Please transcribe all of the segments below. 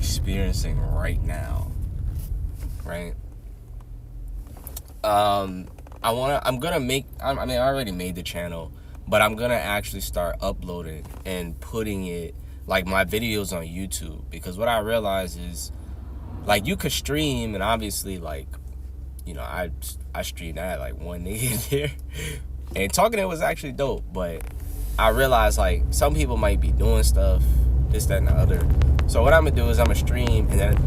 experiencing right now, right? I already made the channel, but I'm gonna actually start uploading and putting it, like, my videos on YouTube, because what I realize is, like, you could stream, and obviously, like, you know, I streamed, I had like one nigga in there, and talking to it was actually dope, but I realized, like, some people might be doing stuff, this, that, and the other. So what I'm gonna do is I'm gonna stream, and then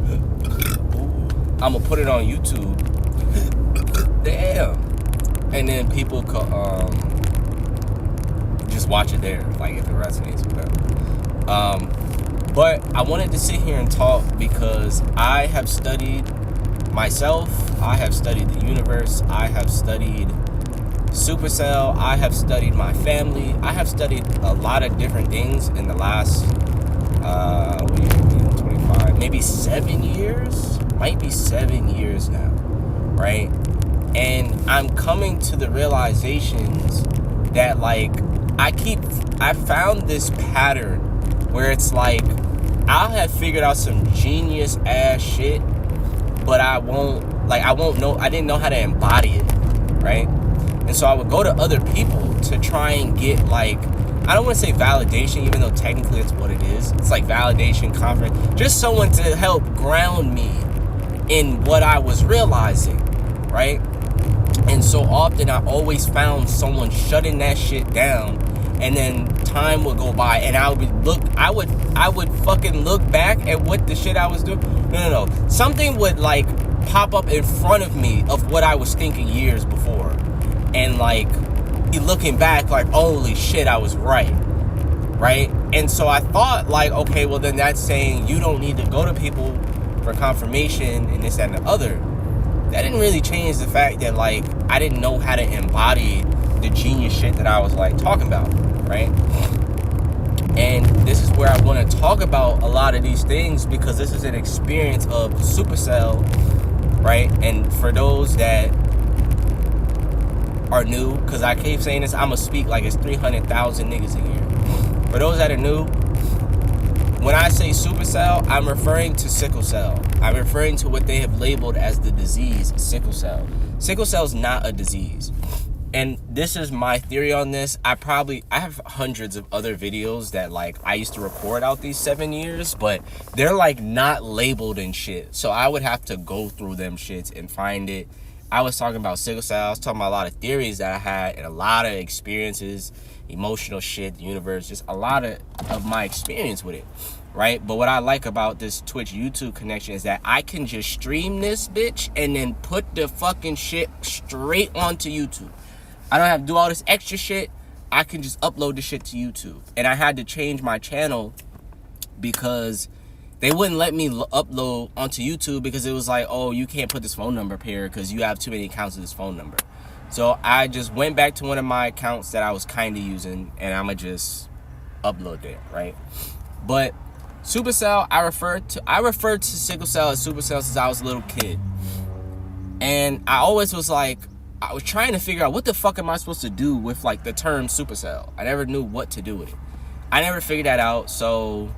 I'm gonna put it on YouTube. Damn. And then people could just watch it there, like, if it resonates with them. But I wanted to sit here and talk because I have studied myself, I have studied the universe, I have studied Supacell, I have studied my family, I have studied a lot of different things in the last 25, maybe 7 years, might be 7 years now, right? And I'm coming to the realizations that, like, I found this pattern where it's like, I'll have figured out some genius ass shit, but I didn't know how to embody it, right? And so I would go to other people to try and get, like, I don't want to say validation, even though technically it's what it is. It's like validation, confidence, just someone to help ground me in what I was realizing, right? And so often I always found someone shutting that shit down, and then time would go by, and I would fucking look back at what the shit I was doing. No. Something would, like, pop up in front of me of what I was thinking years before. And, like, looking back, like, holy shit, I was right? And so I thought, like, okay, well, then that's saying you don't need to go to people for confirmation and this, that, and the other. That didn't really change the fact that, like, I didn't know how to embody the genius shit that I was, like, talking about, right? And this is where I want to talk about a lot of these things, because this is an experience of Supacell, right? And for those that are new, because I keep saying this, I'm going to speak like it's 300,000 niggas in here. For those that are new, when I say Supacell, I'm referring to sickle cell. I'm referring to what they have labeled as the disease, sickle cell. Sickle cell is not a disease. And this is my theory on this. I have hundreds of other videos that, like, I used to record out these 7 years, but they're, like, not labeled and shit. So I would have to go through them shits and find it. I was talking about sickle cell. I was talking about a lot of theories that I had and a lot of experiences, emotional shit, the universe, just a lot of my experience with it, right? But what I like about this Twitch YouTube connection is that I can just stream this bitch and then put the fucking shit straight onto YouTube. I don't have to do all this extra shit. I can just upload the shit to YouTube. And I had to change my channel because they wouldn't let me upload onto YouTube, because it was like, oh, you can't put this phone number up here because you have too many accounts of this phone number. So I just went back to one of my accounts that I was kind of using, and I'm going to just upload there, right? But Supacell, I referred to sickle cell as Supacell since I was a little kid. And I always was like, I was trying to figure out what the fuck am I supposed to do with, like, the term Supacell. I never knew what to do with it. I never figured that out, so,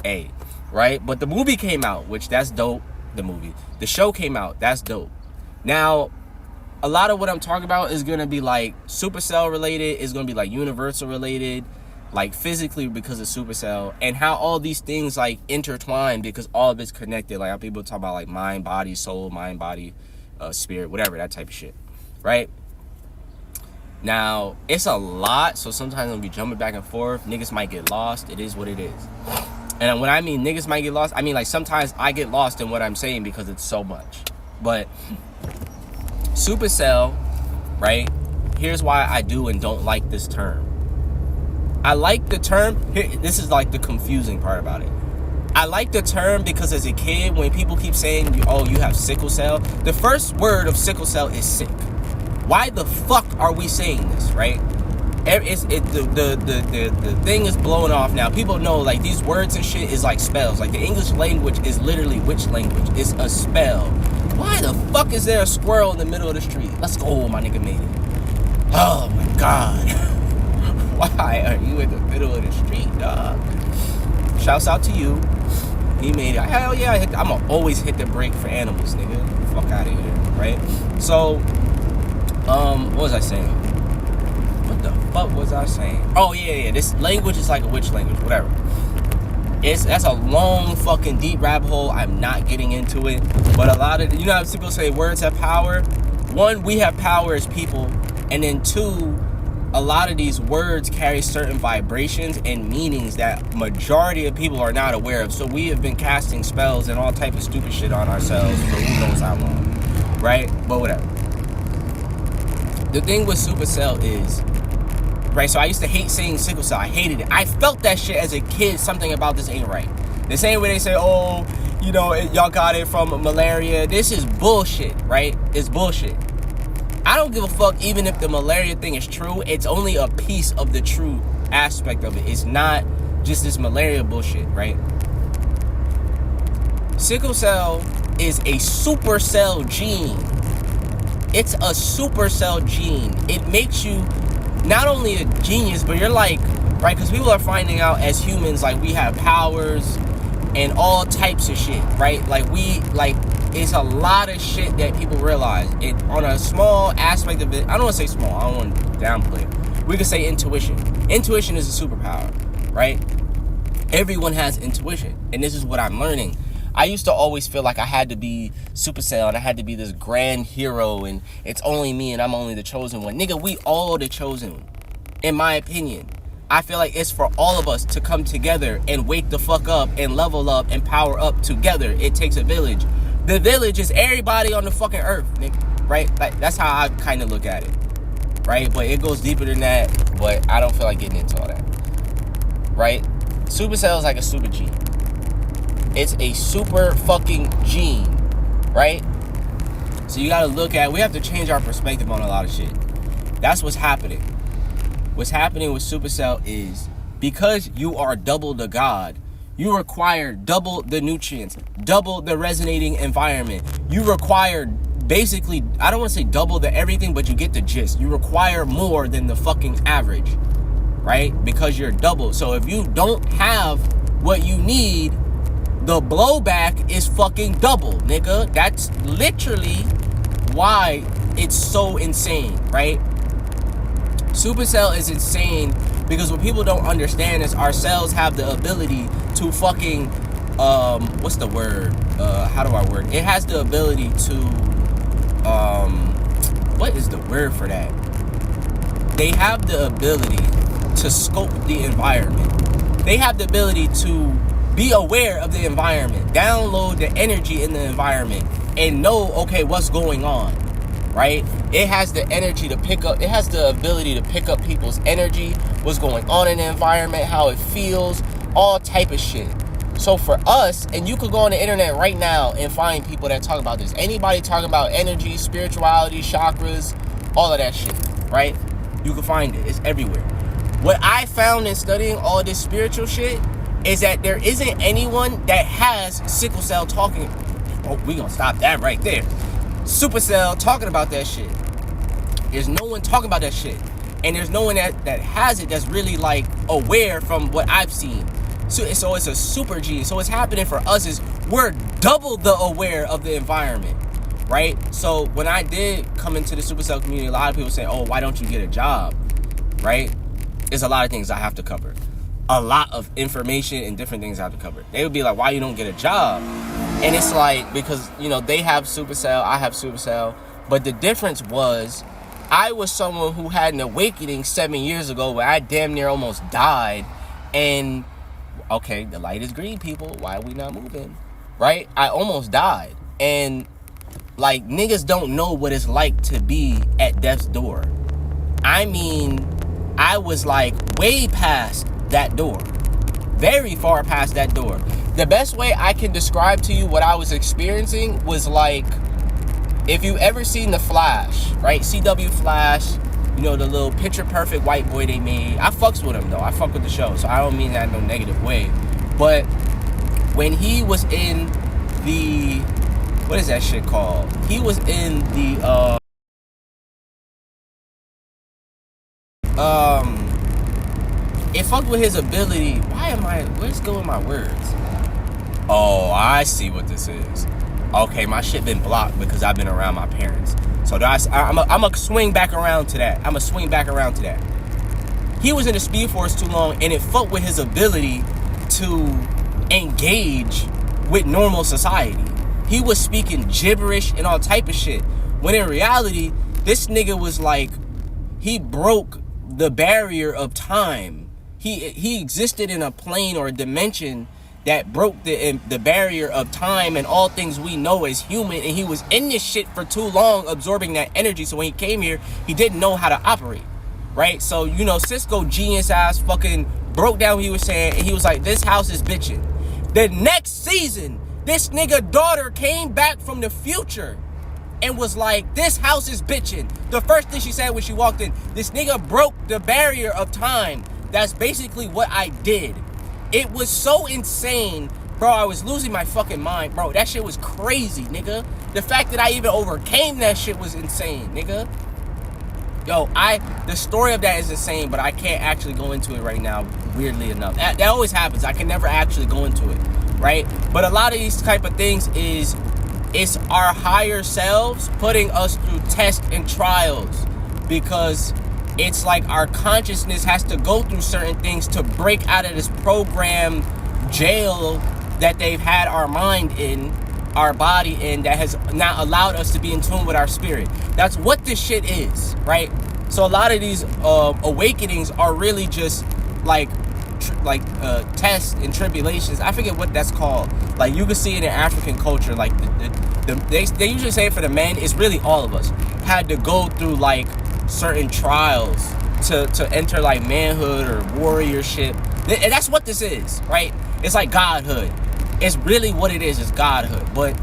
hey, right? But the movie came out, which that's dope, the movie. The show came out, that's dope. Now, a lot of what I'm talking about is going to be, like, Supacell related, is going to be, like, universal related, like, physically because of Supacell, and how all these things, like, intertwine because all of it's connected. Like, how people talk about, like, mind, body, soul, mind, body, spirit, whatever, that type of shit. Right? Now, it's a lot, so sometimes I'll be jumping back and forth. Niggas might get lost. It is what it is. And when I mean niggas might get lost, I mean, like, sometimes I get lost in what I'm saying because it's so much. But Supacell, right? Here's why I do and don't like this term. I like the term. This is, like, the confusing part about it. I like the term because as a kid, when people keep saying, oh, you have sickle cell, the first word of sickle cell is sick. Why the fuck are we saying this, right? The thing is blowing off now. People know, like, these words and shit is like spells. Like, the English language is literally which language? It's a spell. Why the fuck is there a squirrel in the middle of the street? Let's go, my nigga made it. Oh my god. Why are you in the middle of the street, dog? Shouts out to you. He made it. Hell yeah, I'ma always hit the brake for animals, nigga. Fuck out of here, right? So, what was I saying? What the fuck was I saying? Oh yeah. This language is like a witch language, whatever. That's a long fucking deep rabbit hole. I'm not getting into it. But a lot of, you know how people say words have power? One, we have power as people. And then two, a lot of these words carry certain vibrations and meanings that majority of people are not aware of. So we have been casting spells and all type of stupid shit on ourselves for who knows how long. Right? But whatever. The thing with Supacell is, right, so I used to hate saying sickle cell. I hated it. I felt that shit as a kid. Something about this ain't right. The same way they say, oh, you know, y'all got it from malaria. This is bullshit, right? It's bullshit. I don't give a fuck even if the malaria thing is true. It's only a piece of the true aspect of it. It's not just this malaria bullshit, right? Sickle cell is a supercell gene. It's a supercell gene. It makes you not only a genius, but you're like, right? Because people are finding out as humans, like, we have powers and all types of shit, right? Like, it's a lot of shit that people realize. It on a small aspect of it. I don't want to say small. I don't want to downplay it. We could say intuition. Intuition is a superpower, right? Everyone has intuition, and this is what I'm learning. I used to always feel like I had to be Supacell and I had to be this grand hero and it's only me and I'm only the chosen one. Nigga, we all the chosen one, in my opinion. I feel like it's for all of us to come together and wake the fuck up and level up and power up together. It takes a village. The village is everybody on the fucking earth, nigga, right? Like, that's how I kind of look at it, right? But it goes deeper than that, but I don't feel like getting into all that, right? Supacell is like a super gene. It's a super fucking gene, right? So you gotta look at, we have to change our perspective on a lot of shit. That's what's happening. What's happening with Supacell is, because you are double the God, you require double the nutrients, double the resonating environment. You require basically, I don't want to say double the everything, but you get the gist. You require more than the fucking average, right? Because you're double. So if you don't have what you need, the blowback is fucking double, nigga. That's literally why it's so insane, right? Supercell is insane because what people don't understand is our cells have the ability to fucking, what's the word? How do I word it? It has the ability to, what is the word for that? They have the ability to scope the environment. They have the ability to be aware of the environment, download the energy in the environment, and know, okay, what's going on, right? It has the energy to pick up, it has the ability to pick up people's energy, what's going on in the environment, how it feels, all type of shit. So for us, and you could go on the internet right now and find people that talk about this. Anybody talking about energy, spirituality, chakras, all of that shit, right? You can find it. It's everywhere. What I found in studying all this spiritual shit is that there isn't anyone that has sickle cell talking. Oh, we gonna stop that right there. Supercell talking about that shit. There's no one talking about that shit. And there's no one that has it that's really like aware from what I've seen. So it's a super gene. So what's happening for us is we're double the aware of the environment, right? So when I did come into the Supercell community, a lot of people say, oh, why don't you get a job, right? There's a lot of things I have to cover. A lot of information and different things I have to cover. They would be like, why you don't get a job? And it's like, because, you know, they have Supercell, I have Supercell. But the difference was, I was someone who had an awakening 7 years ago where I damn near almost died. And, okay, the light is green, people. Why are we not moving? Right? I almost died. And, like, niggas don't know what it's like to be at death's door. I mean, I was, like, way past that door. Very far past that door. The best way I can describe to you what I was experiencing was like, if you ever seen The Flash, right? CW Flash, you know, the little picture perfect white boy they made. I fucks with him though. I fuck with the show, so I don't mean that in no negative way. But when he was in the, what is that shit called? He was in the it fucked with his ability. Where's going my words? Oh, I see what this is. Okay, my shit been blocked because I've been around my parents. So I'm gonna swing back around to that. He was in the Speed Force too long, and it fucked with his ability to engage with normal society. He was speaking gibberish and all type of shit. When in reality, this nigga was like, he broke the barrier of time. He existed in a plane or a dimension that broke the barrier of time and all things we know as human, and he was in this shit for too long, absorbing that energy. So when he came here, he didn't know how to operate, right? So, you know, Cisco genius ass fucking broke down what he was saying, and he was like, this house is bitching. The next season, this nigga daughter came back from the future and was like, this house is bitching. The first thing she said when she walked in, this nigga broke the barrier of time. That's basically what I did. It was so insane, bro. I was losing my fucking mind, bro. That shit was crazy, nigga. The fact that I even overcame that shit was insane, nigga. Yo, the story of that is insane, but I can't actually go into it right now, weirdly enough. That always happens. I can never actually go into it, right? But a lot of these type of things it's our higher selves putting us through tests and trials, because it's like our consciousness has to go through certain things to break out of this program jail that they've had our mind in, our body in, that has not allowed us to be in tune with our spirit. That's what this shit is, right? So a lot of these awakenings are really just like tests and tribulations. I forget what that's called. Like, you can see it in African culture. Like they usually say it for the men. It's really all of us had to go through like certain trials to enter like manhood or warriorship. And that's what this is, right? It's like godhood. It's really what it is godhood. But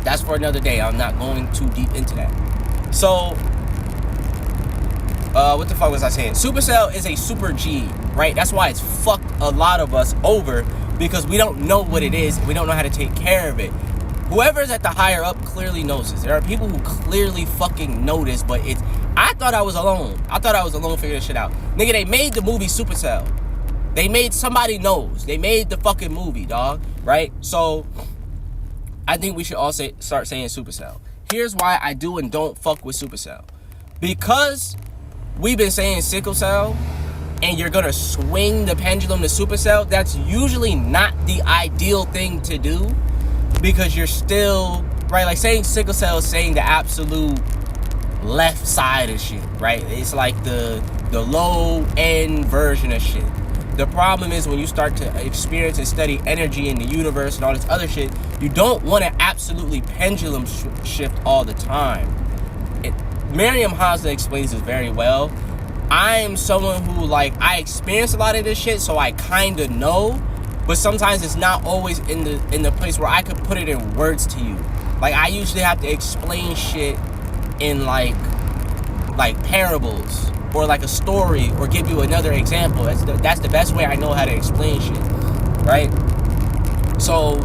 that's for another day. I'm not going too deep into that. So what the fuck was I saying? Supercell is a super G, right? That's why it's fucked a lot of us over, because we don't know what it is. We don't know how to take care of it. Whoever's at the higher up clearly knows this. There are people who clearly fucking know this, but I thought I was alone. I thought I was alone figuring this shit out. Nigga, they made the movie Supercell. They made Somebody Knows. They made the fucking movie, dog. Right? So, I think we should all start saying Supercell. Here's why I do and don't fuck with Supercell. Because we've been saying sickle cell, and you're gonna swing the pendulum to Supercell, that's usually not the ideal thing to do. Because you're still, right? Like, saying sickle cell is saying the absolute left side of shit, right? It's like the low end version of shit. The problem is when you start to experience and study energy in the universe and all this other shit, you don't want to absolutely pendulum shift all the time. Miriam Hasna explains this very well. I am someone who, like, I experience a lot of this shit, so I kind of know, but sometimes it's not always in the place where I could put it in words to you. Like, I usually have to explain shit in like parables, or like a story, or give you another example. That's the best way I know how to explain shit, right? So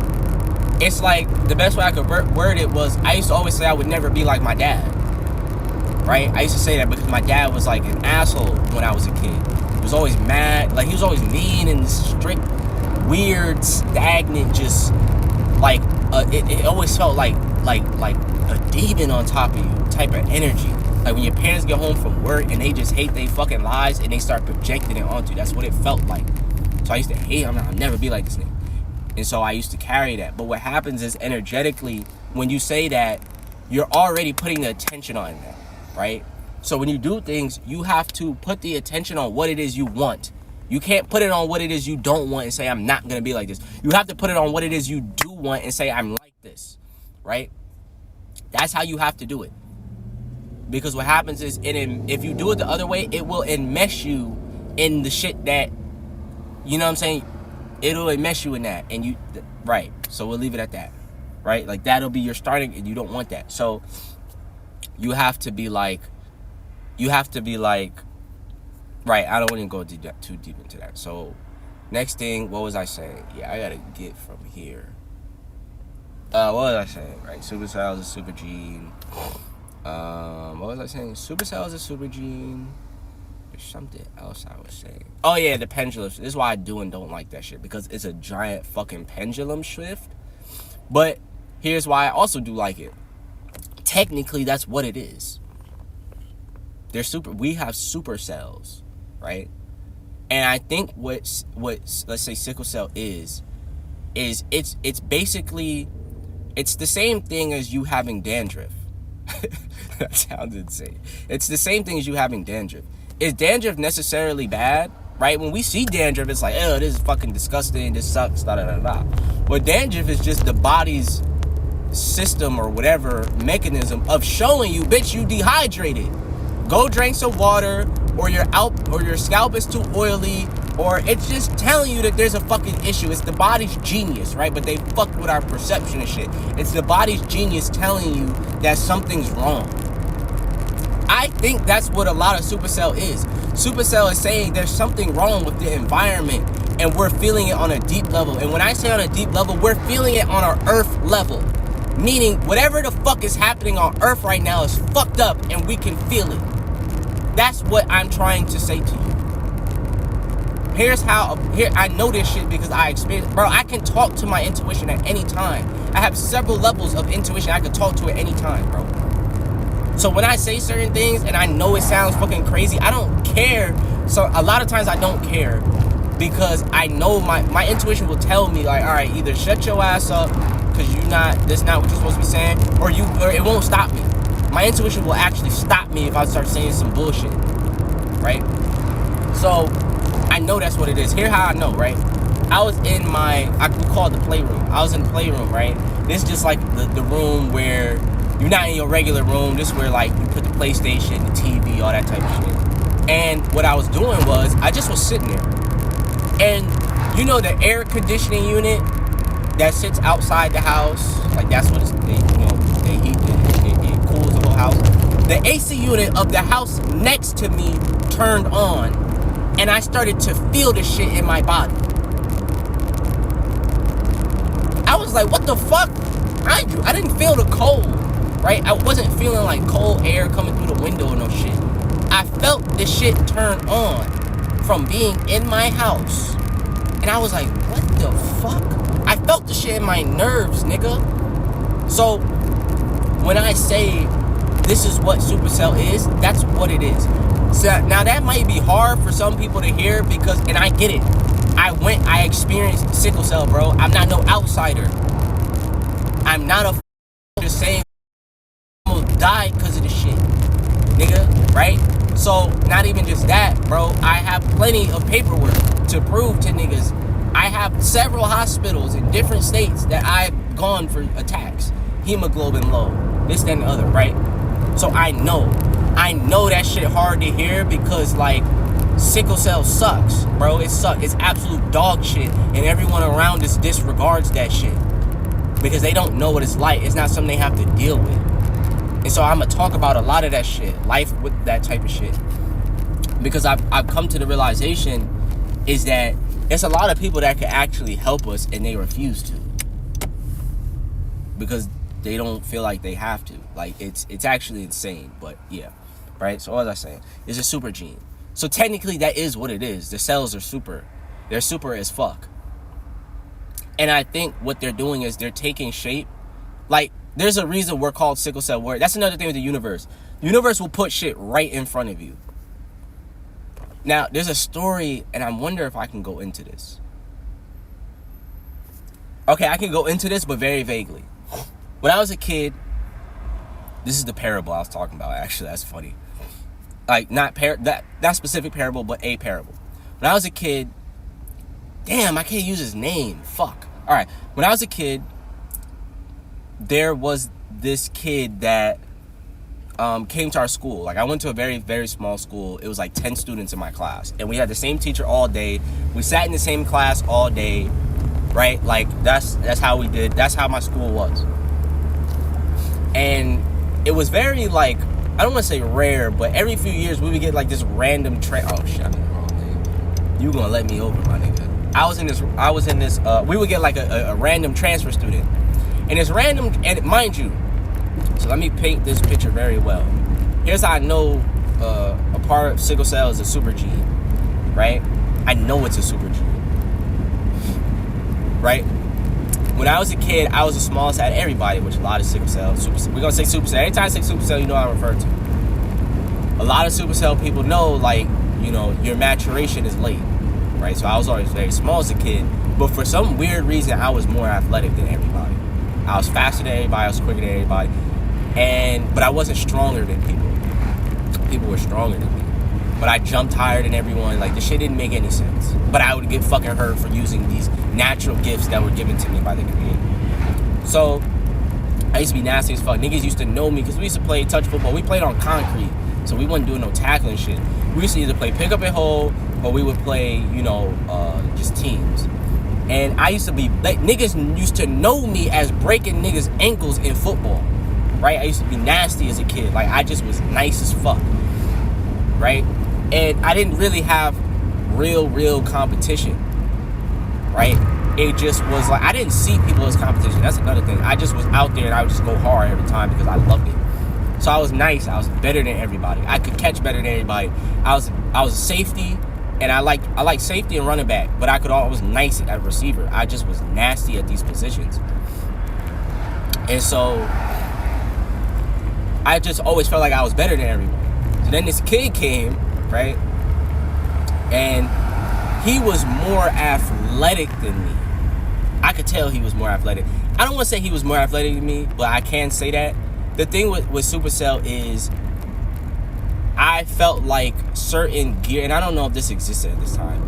it's like, the best way I could word it was, I used to always say I would never be like my dad, right? I used to say that because my dad was like an asshole when I was a kid. He was always mad, like he was always mean and strict, weird, stagnant, just like it always felt like a demon on top of you type of energy. Like when your parents get home from work and they just hate their fucking lives and they start projecting it onto you. That's what it felt like. So I used to hate, I'll never be like this nigga. And so I used to carry that. But what happens is, energetically, when you say that, you're already putting the attention on that, right? So when you do things, you have to put the attention on what it is you want. You can't put it on what it is you don't want and say, I'm not going to be like this. You have to put it on what it is you do want and say, I'm like this, right? That's how you have to do it. Because what happens is, if you do it the other way, it will enmesh you in the shit that, you know what I'm saying? It'll enmesh you in that. And right. So we'll leave it at that, right? Like, that'll be your starting, and you don't want that. So you have to be like, right, I don't want to go too deep into that. So next thing, what was I saying? Yeah, I got to get from here. What was I saying? Right, Supercell is a super gene. What was I saying? Supercell is a super gene. There's something else I was saying. Oh yeah, the pendulum. This is why I do and don't like that shit, because it's a giant fucking pendulum shift. But here's why I also do like it. Technically, that's what it is. We have supercells, right? And I think what let's say sickle cell is it's basically, it's the same thing as you having dandruff. That sounds insane. It's the same thing as you having dandruff. Is dandruff necessarily bad? Right? When we see dandruff, it's like, oh, this is fucking disgusting, this sucks, da da da da. But dandruff is just the body's system or whatever mechanism of showing you, bitch, you dehydrated. Go drink some water, or your scalp is too oily, or it's just telling you that there's a fucking issue. It's the body's genius, right? But they fuck with our perception and shit. It's the body's genius telling you that something's wrong. I think that's what a lot of Supacell is. Supacell is saying there's something wrong with the environment, and we're feeling it on a deep level. And when I say on a deep level, we're feeling it on our earth level. Meaning, whatever the fuck is happening on earth right now is fucked up, and we can feel it. That's what I'm trying to say to you. Here, I know this shit because I experienced, bro, I can talk to my intuition at any time. I have several levels of intuition I can talk to at any time, bro. So when I say certain things and I know it sounds fucking crazy, I don't care. So a lot of times I don't care because I know my intuition will tell me, like, all right, either shut your ass up because that's not what you're supposed to be saying, or it won't stop me. My intuition will actually stop me if I start saying some bullshit, right? So I know that's what it is. Here's how I know, right? I was in we call it the playroom. I was in the playroom, right? This is just like the room where you're not in your regular room. This is where, like, you put the PlayStation, the TV, all that type of shit. And what I was doing was, I just was sitting there. And you know the air conditioning unit that sits outside the house? Like, that's what they heat it cools the whole house. The AC unit of the house next to me turned on, and I started to feel the shit in my body. I was like, what the fuck? I didn't feel the cold, right? I wasn't feeling like cold air coming through the window or no shit. I felt the shit turn on from being in my house. And I was like, what the fuck? I felt the shit in my nerves, nigga. So when I say this is what Supacell is, that's what it is. So now that might be hard for some people to hear and I get it. I experienced sickle cell, bro. I'm not no outsider. I'm not just saying I almost died because of the shit, nigga, right? So not even just that, bro. I have plenty of paperwork to prove to niggas. I have several hospitals in different states that I've gone for attacks. Hemoglobin low, this, that, and the other, right? So I know that shit hard to hear because, like, sickle cell sucks, bro. It sucks. It's absolute dog shit, and everyone around us disregards that shit because they don't know what it's like. It's not something they have to deal with. And so I'm gonna talk about a lot of that shit, life with that type of shit, because I've come to the realization is that there's a lot of people that can actually help us, and they refuse to because they don't feel like they have to. Like, it's actually insane. But yeah, right? So what was I saying? It's a super gene. So technically that is what it is. The cells are super. They're super as fuck. And I think what they're doing is they're taking shape. Like, there's a reason we're called sickle cell warrior. That's another thing with the universe. The universe will put shit right in front of you. Now, there's a story, and I wonder if I can go into this. Okay, I can go into this, but very vaguely. When I was a kid, this is the parable I was talking about, actually. That's funny. Like, not specific parable, but a parable. When I was a kid, damn, I can't use his name. Fuck. All right. When I was a kid, there was this kid that came to our school. Like, I went to a very, very small school. It was like 10 students in my class. And we had the same teacher all day. We sat in the same class all day, right? Like, that's how we did. That's how my school was. And it was very, like, I don't want to say rare, but every few years we would get like this random oh shit, I'm in the wrong thing. You gonna let me over, my nigga. We would get like a random transfer student. And it's random, and mind you, so let me paint this picture very well. Here's how I know a part of sickle cell is a super gene, right? I know it's a super gene, right? When I was a kid, I was the smallest out of everybody, which a lot of sickle cell. We're gonna say super cell. Anytime I say super cell, you know what I'm referring to. A lot of super cell people know, like, you know, your maturation is late, right? So I was always very small as a kid, but for some weird reason, I was more athletic than everybody. I was faster than everybody. I was quicker than everybody, but I wasn't stronger than people. People were stronger than me, but I jumped higher than everyone. Like, this shit didn't make any sense. But I would get fucking hurt for using these natural gifts that were given to me by the Creator. So I used to be nasty as fuck. Niggas used to know me because we used to play touch football. We played on concrete, so we wasn't doing no tackling shit. We used to either play pick up and hold, or we would play, you know, just teams. And I used to be, like, niggas used to know me as breaking niggas' ankles in football, right? I used to be nasty as a kid. Like, I just was nice as fuck, right? And I didn't really have real competition, right? It just was like, I didn't see people as competition. That's another thing. I just was out there and I would just go hard every time because I loved it. So I was nice. I was better than everybody. I could catch better than everybody. I was a safety, and I like safety and running back, but I was nice at receiver. I just was nasty at these positions. And so I just always felt like I was better than everyone. So then this kid came, right? And he was more athletic than me. I could tell he was more athletic. I don't want to say he was more athletic than me, but I can say that. The thing with Supercell is I felt like certain gear, and I don't know if this existed at this time.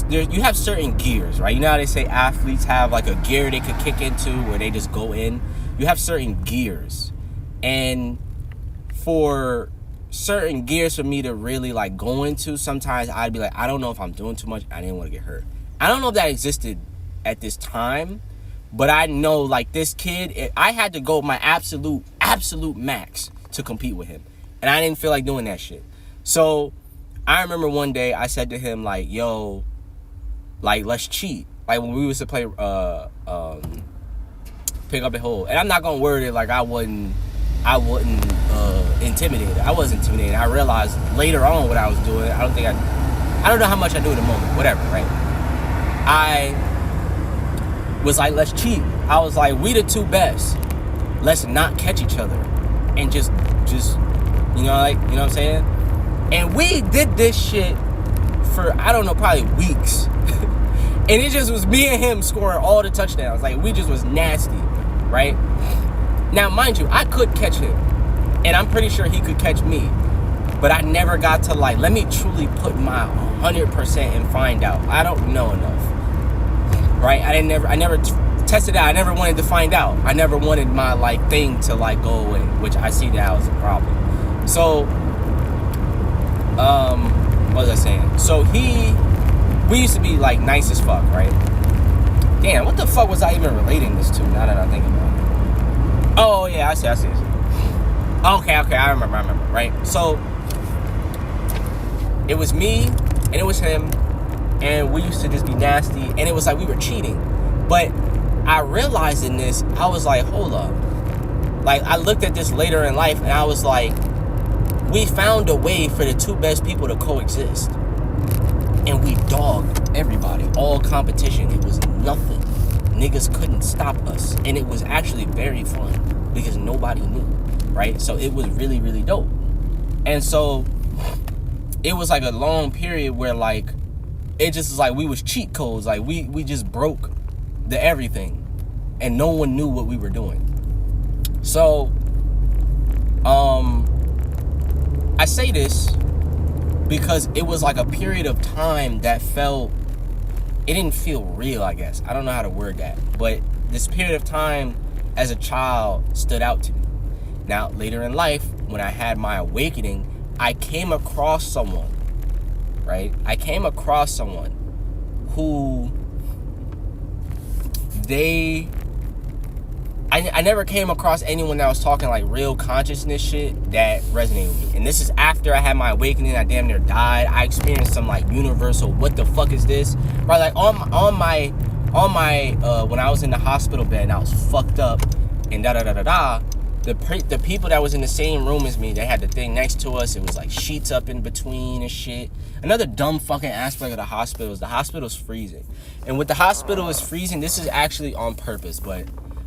You have certain gears, right? You know how they say athletes have like a gear they could kick into where they just go in? You have certain gears. And for certain gears for me to really like go into, sometimes I'd be like, I don't know if I'm doing too much. I didn't want to get hurt. I don't know if that existed at this time, but I know like this kid, I had to go my absolute max to compete with him. And I didn't feel like doing that shit. So I remember one day I said to him like, yo, like, let's cheat. Like when we used to play pick up and hold. And I'm not gonna word it like I wasn't intimidated. I was intimidated. I realized later on what I was doing. I don't know how much I do in the moment. Whatever, right? I was like, let's cheat. I was like, we the two best. Let's not catch each other. And just you know what I'm saying? And we did this shit for, I don't know, probably weeks. And it just was me and him scoring all the touchdowns. Like, we just was nasty, right? Now, mind you, I could catch him. And I'm pretty sure he could catch me. But I never got to, like, let me truly put my 100% and find out. I don't know enough, right? I never tested out. I never wanted to find out. I never wanted my, like, thing to, like, go away, which I see now as a problem. So, what was I saying? So we used to be, like, nice as fuck, right? Damn, what the fuck was I even relating this to, now that I think about it? Oh, yeah, I see. Okay, I remember, right? So, it was me, and it was him, and we used to just be nasty, and it was like we were cheating. But I realized in this, I was like, hold up. Like, I looked at this later in life, and I was like, we found a way for the two best people to coexist. And we dogged everybody, all competition. It was nothing. Niggas couldn't stop us. And it was actually very fun because nobody knew, right? So it was really, really dope. And so it was like a long period where, like, it just was like we was cheat codes. Like, we just broke the everything. And no one knew what we were doing. So, I say this because it was like a period of time that it didn't feel real, I guess. I don't know how to word that. But this period of time as a child stood out to me. Now, later in life, when I had my awakening, I came across someone, right? I came across someone who I never came across anyone that was talking like real consciousness shit that resonated with me. And this is after I had my awakening. I damn near died. I experienced some like universal, what the fuck is this? Right, like on my when I was in the hospital bed and I was fucked up and The people that was in the same room as me, they had the thing next to us. It was like sheets up in between and shit. Another dumb fucking aspect of the hospital is the hospital's freezing. And with the hospital is freezing, this is actually on purpose. But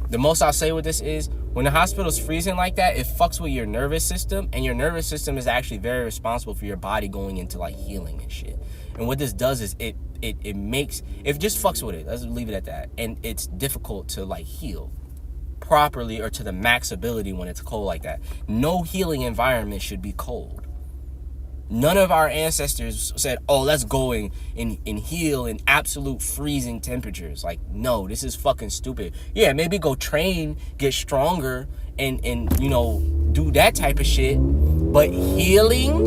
the most I'll say with this is, when the hospital's freezing like that, it fucks with your nervous system. And your nervous system is actually very responsible for your body going into like healing and shit. And what this does is it just fucks with it. Let's leave it at that. And it's difficult to like heal properly or to the max ability when it's cold like that. No healing environment should be cold. None of our ancestors said, oh, let's go and heal in absolute freezing temperatures. Like, no, this is fucking stupid. Yeah, maybe go train, get stronger, and you know, do that type of shit. But healing,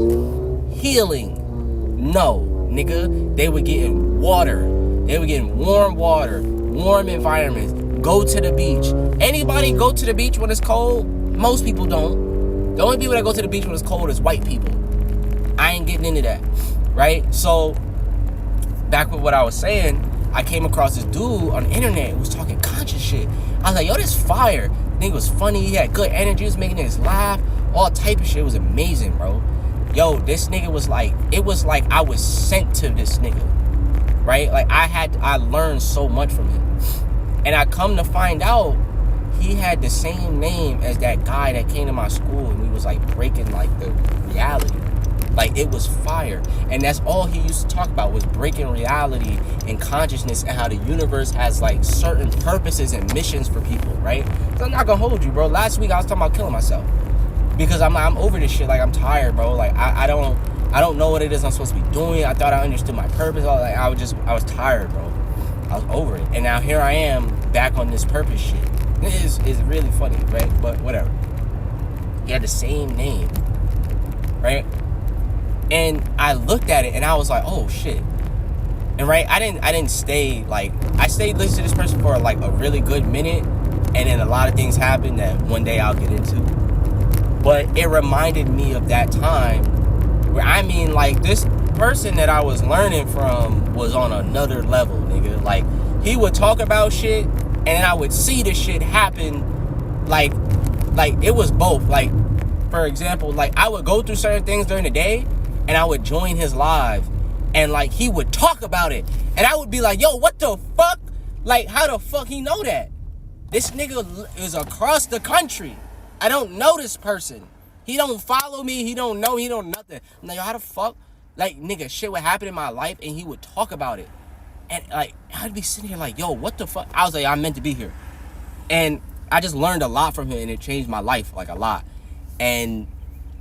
no, nigga. They were getting water. They were getting warm water, warm environments. Go to the beach. Anybody go to the beach when it's cold? Most people don't. The only people that go to the beach when it's cold is white people. I ain't getting into that, right? So, back with what I was saying, I came across this dude on the internet who was talking conscious shit. I was like, yo, this fire. Nigga was funny. He had good energy. He was making niggas laugh. All type of shit. It was amazing, bro. Yo, this nigga was like, it was like I was sent to this nigga, right? Like, I learned so much from him. And I come to find out he had the same name as that guy that came to my school, and we was like breaking like the reality. Like, it was fire. And that's all he used to talk about, was breaking reality and consciousness, and how the universe has like certain purposes and missions for people, right? So I'm not gonna hold you, bro. Last week I was talking about killing myself because I'm over this shit. Like, I'm tired, bro. Like, I don't know what it is I'm supposed to be doing. I thought I understood my purpose. I was tired, bro. I was over it. And now here I am back on this purpose shit. It is really funny, right? But whatever. He had the same name, right? And I looked at it and I was like, oh shit. And right, I didn't stay, like, I stayed listening to this person for like a really good minute, and then a lot of things happened that one day I'll get into. But it reminded me of that time where, I mean, like, this person that I was learning from was on another level, nigga. Like, he would talk about shit, and then I would see the shit happen. Like it was both. Like, for example, like, I would go through certain things during the day, and I would join his live, and like, he would talk about it, and I would be like, yo, what the fuck? Like, how the fuck he know that? This nigga is across the country. I don't know this person. He don't follow me. He don't know. He don't nothing. I'm like, yo, how the fuck? Like, nigga, shit would happen in my life, and he would talk about it. And like, I'd be sitting here like, yo, what the fuck? I was like, I'm meant to be here. And I just learned a lot from him, and it changed my life, like, a lot. And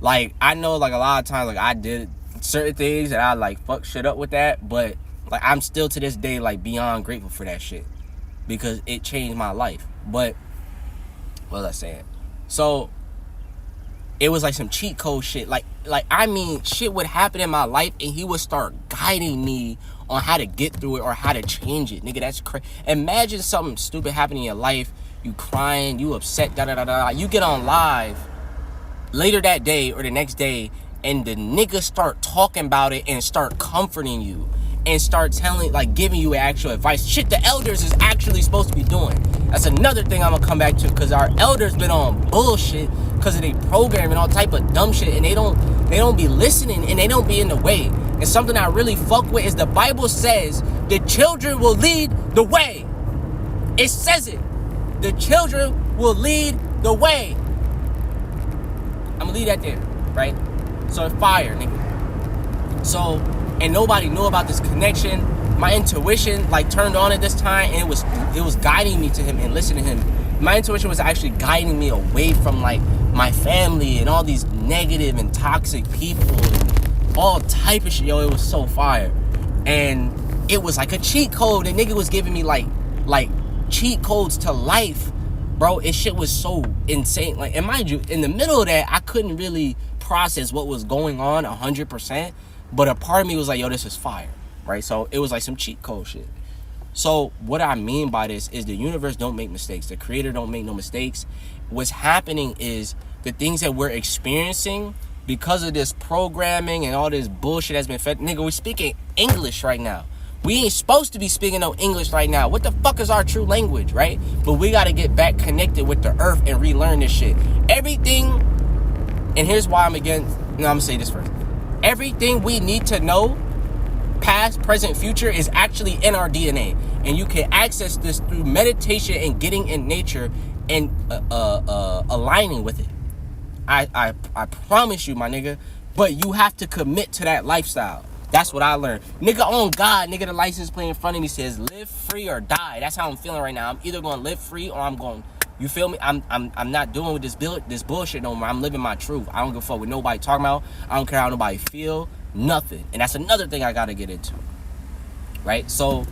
like, I know, like, a lot of times, like, I did certain things and I like fuck shit up with that, but like, I'm still to this day like beyond grateful for that shit because it changed my life. But what was I saying? So it was like some cheat code shit. Like I mean, shit would happen in my life and he would start guiding me on how to get through it or how to change it. Nigga, that's crazy. Imagine something stupid happening in your life. You crying, you upset, da-da-da-da. You get on live later that day or the next day, and the nigga start talking about it and start comforting you and start telling, like, giving you actual advice. Shit the elders is actually supposed to be doing. That's another thing I'm gonna come back to, because our elders been on bullshit because of their program and all type of dumb shit, and they don't be listening and they don't be in the way. And something I really fuck with is the Bible says the children will lead the way. It says it. The children will lead the way. I'm gonna leave that there, right? So it's fire, nigga. So, and nobody knew about this connection. My intuition like turned on at this time, and it was guiding me to him and listening to him. My intuition was actually guiding me away from like my family and all these negative and toxic people and all type of shit. Yo, it was so fire. And it was like a cheat code. The nigga was giving me like cheat codes to life. Bro, it shit was so insane. Like, and mind you, in the middle of that, I couldn't really process what was going on 100%. But a part of me was like, yo, this is fire, right? So it was like some cheat code shit. So what I mean by this is the universe don't make mistakes. The creator don't make no mistakes. What's happening is the things that we're experiencing because of this programming and all this bullshit that's been fed. Nigga, we're speaking English right now. We ain't supposed to be speaking no English right now. What the fuck is our true language, right? But we got to get back connected with the earth and relearn this shit. Everything, and here's why I'm going to say this first. Everything we need to know, past, present, future, is actually in our DNA. And you can access this through meditation and getting in nature and aligning with it. I promise you, my nigga. But you have to commit to that lifestyle. That's what I learned. Nigga, on God, nigga, the license plate in front of me says live free or die. That's how I'm feeling right now. I'm either going to live free or I'm going, you feel me? I'm not doing with this bullshit no more. I'm living my truth. I don't give a fuck what nobody talking about. I don't care how nobody feel. Nothing. And that's another thing I got to get into. Right? So,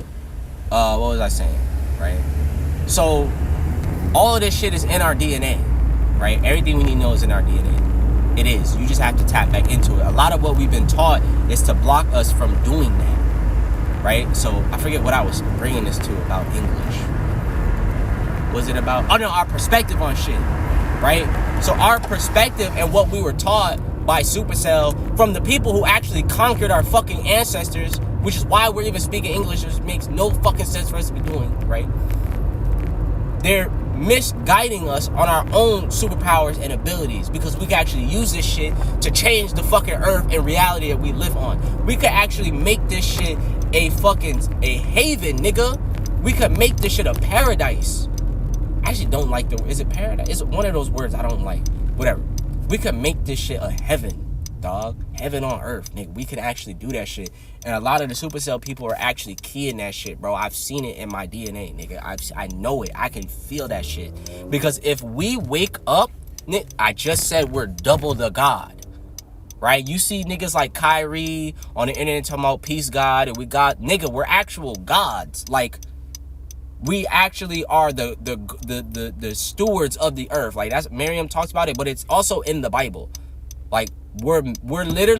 what was I saying? Right? So, all of this shit is in our DNA. Right? Everything we need to know is in our DNA. It is. You just have to tap back into it. A lot of what we've been taught is to block us from doing that. Right? So, I forget what I was bringing this to about English. Was it about... Oh, no, our perspective on shit. Right? So, our perspective and what we were taught by Supacell from the people who actually conquered our fucking ancestors, which is why we're even speaking English, which makes no fucking sense for us to be doing, right? They're misguiding us on our own superpowers and abilities because we can actually use this shit to change the fucking earth and reality that we live on. We could actually make this shit a haven, nigga. We could make this shit a paradise. I actually don't like is it paradise? It's one of those words I don't like. Whatever. We could make this shit a heaven, dog. Heaven on earth, nigga. We can actually do that shit. And a lot of the Supacell people are actually keying that shit, bro. I've seen it in my DNA, nigga. I know it. I can feel that shit. Because if we wake up, I just said we're double the God, right? You see niggas like Kyrie on the internet talking about peace God, and nigga, we're actual gods. Like, we actually are the stewards of the earth. Like, that's Miriam talks about it, but it's also in the Bible. Like, we're literally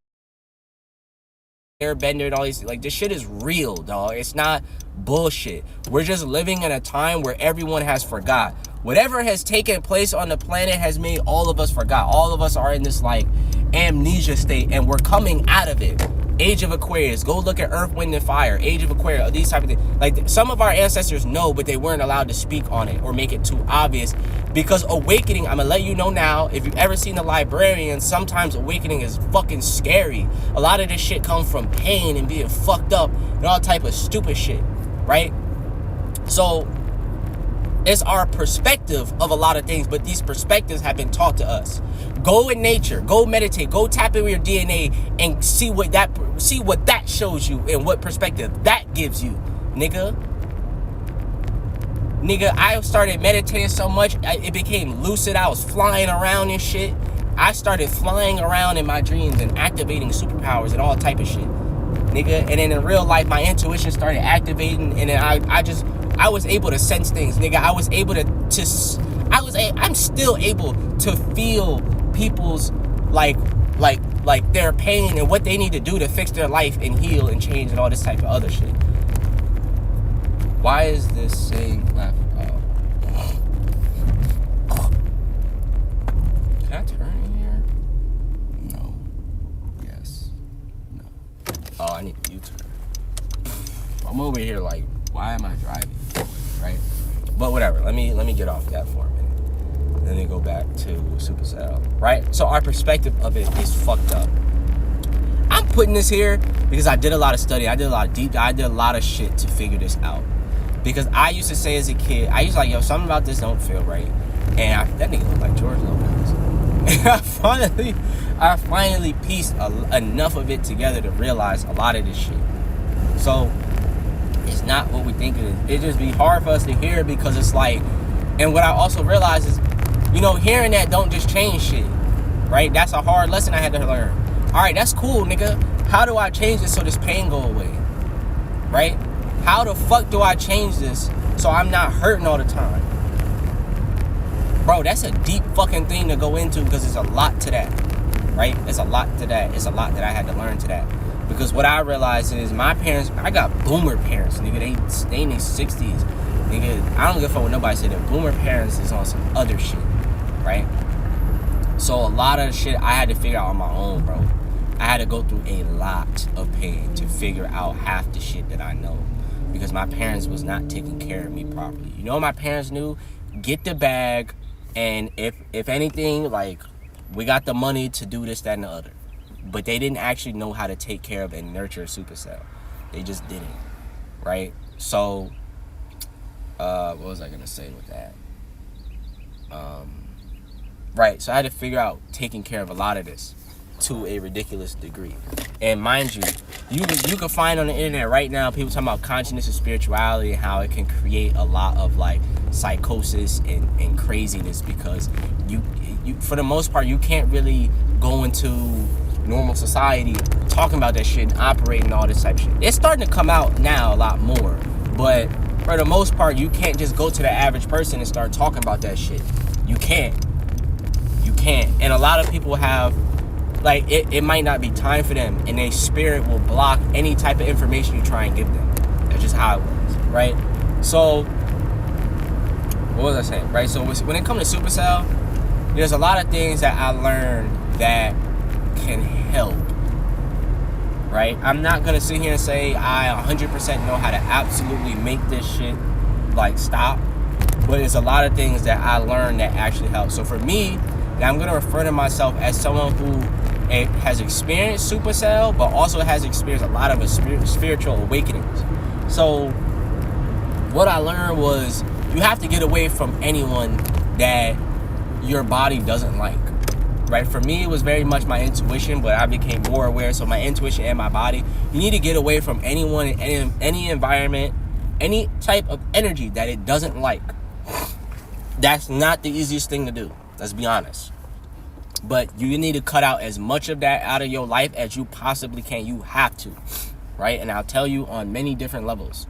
airbender and all these, like, this shit is real, dog. It's not bullshit. We're just living in a time where everyone has forgot. Whatever has taken place on the planet has made all of us forgot. All of us are in this, like, amnesia state, and we're coming out of it. Age of Aquarius. Go look at Earth, Wind, and Fire. Age of Aquarius. These type of things. Like, some of our ancestors know, but they weren't allowed to speak on it or make it too obvious. Because awakening, I'm going to let you know now, if you've ever seen The Librarian, sometimes awakening is fucking scary. A lot of this shit comes from pain and being fucked up and all type of stupid shit. Right? So, it's our perspective of a lot of things, but these perspectives have been taught to us. Go in nature, go meditate, go tap into your DNA and see what that shows you and what perspective that gives you, nigga. Nigga, I started meditating so much, it became lucid. I was flying around and shit. I started flying around in my dreams and activating superpowers and all type of shit, nigga. And then in real life, my intuition started activating, and then I was able to sense things, nigga. I was able I'm still able to feel people's like their pain and what they need to do to fix their life and heal and change and all this type of other shit. Why is this saying laugh? Oh. Can I turn in here? No. Yes. No. Oh, I need a U-turn. I'm over here like, why am I driving? Right? But whatever. Let me get off that for a minute. Then they go back to Supacell, right? So our perspective of it is fucked up. I'm putting this here because I did a lot of study. I did a lot of deep dive. I did a lot of shit to figure this out. Because I used to say as a kid, I used to like, yo, something about this don't feel right. And that nigga look like George Lopez. And I finally pieced enough of it together to realize a lot of this shit. So it's not what we think it is. It just be hard for us to hear because it's like, and what I also realized is, you know, hearing that don't just change shit, right? That's a hard lesson I had to learn. All right, that's cool, nigga. How do I change this so this pain go away, right? How the fuck do I change this so I'm not hurting all the time? Bro, that's a deep fucking thing to go into because there's a lot to that, right? There's a lot to that. It's a lot that I had to learn to that. Because what I realized is my parents, I got boomer parents, nigga. They in their 60s. Nigga, I don't give a fuck what nobody said. That boomer parents is on some other shit, right? So a lot of shit I had to figure out on my own, bro. I had had to go through a lot of pain to figure out half the shit that I know, because my parents was not taking care of me properly. You know what my parents knew? Get the bag, and if anything, like, we got the money to do this, that, and the other. But they didn't actually know how to take care of and nurture Supacell. They just didn't, right? So, what was I gonna say with that? Right, so I had to figure out taking care of a lot of this to a ridiculous degree. And mind you, you can find on the internet right now people talking about consciousness and spirituality and how it can create a lot of like psychosis and craziness, because you for the most part you can't really go into normal society talking about that shit and operating all this type of shit. It's starting to come out now a lot more, but for the most part you can't just go to the average person and start talking about that shit. You can't. And a lot of people have, like, it might not be time for them, and their spirit will block any type of information you try and give them. That's just how it works, right? So, what was I saying, right? So when it comes to Supacell, there's a lot of things that I learned that can help, right? I'm not going to sit here and say I 100% know how to absolutely make this shit, like, stop. But there's a lot of things that I learned that actually help. So for me, I'm going to refer to myself as someone who has experienced Supacell, but also has experienced a lot of spiritual awakenings. So what I learned was you have to get away from anyone that your body doesn't like, right? For me, it was very much my intuition, but I became more aware. So my intuition and my body, you need to get away from anyone in any environment, any type of energy that it doesn't like. That's not the easiest thing to do. Let's be honest. But you need to cut out as much of that out of your life as you possibly can. You have to, right? And I'll tell you on many different levels.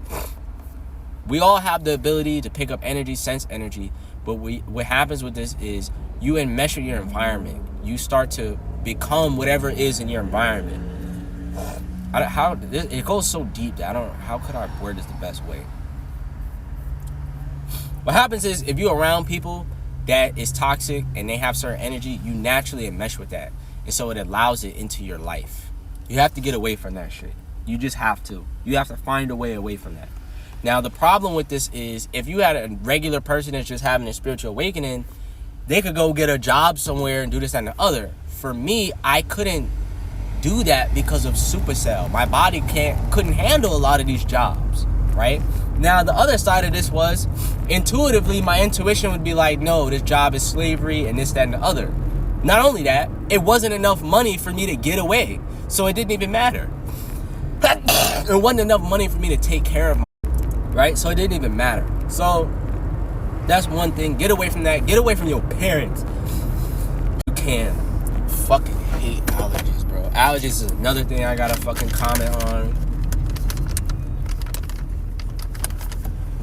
We all have the ability to pick up energy, sense energy. But what happens with this is you enmesh your environment. You start to become whatever it is in your environment. It goes so deep that how could I word this the best way? What happens is if you're around people that is toxic and they have certain energy, you naturally enmesh with that. And so it allows it into your life. You have to get away from that shit. You just have to. You have to find a way away from that. Now, the problem with this is if you had a regular person that's just having a spiritual awakening, they could go get a job somewhere and do this and the other. For me, I couldn't do that because of Supacell. My body couldn't handle a lot of these jobs, right? Now, the other side of this was, intuitively, my intuition would be like, no, this job is slavery and this, that, and the other. Not only that, it wasn't enough money for me to get away. So it didn't even matter. There wasn't enough money for me to take care of right? So it didn't even matter. So that's one thing. Get away from that. Get away from your parents. You can. Fucking hate allergies, bro. Allergies is another thing I gotta fucking comment on.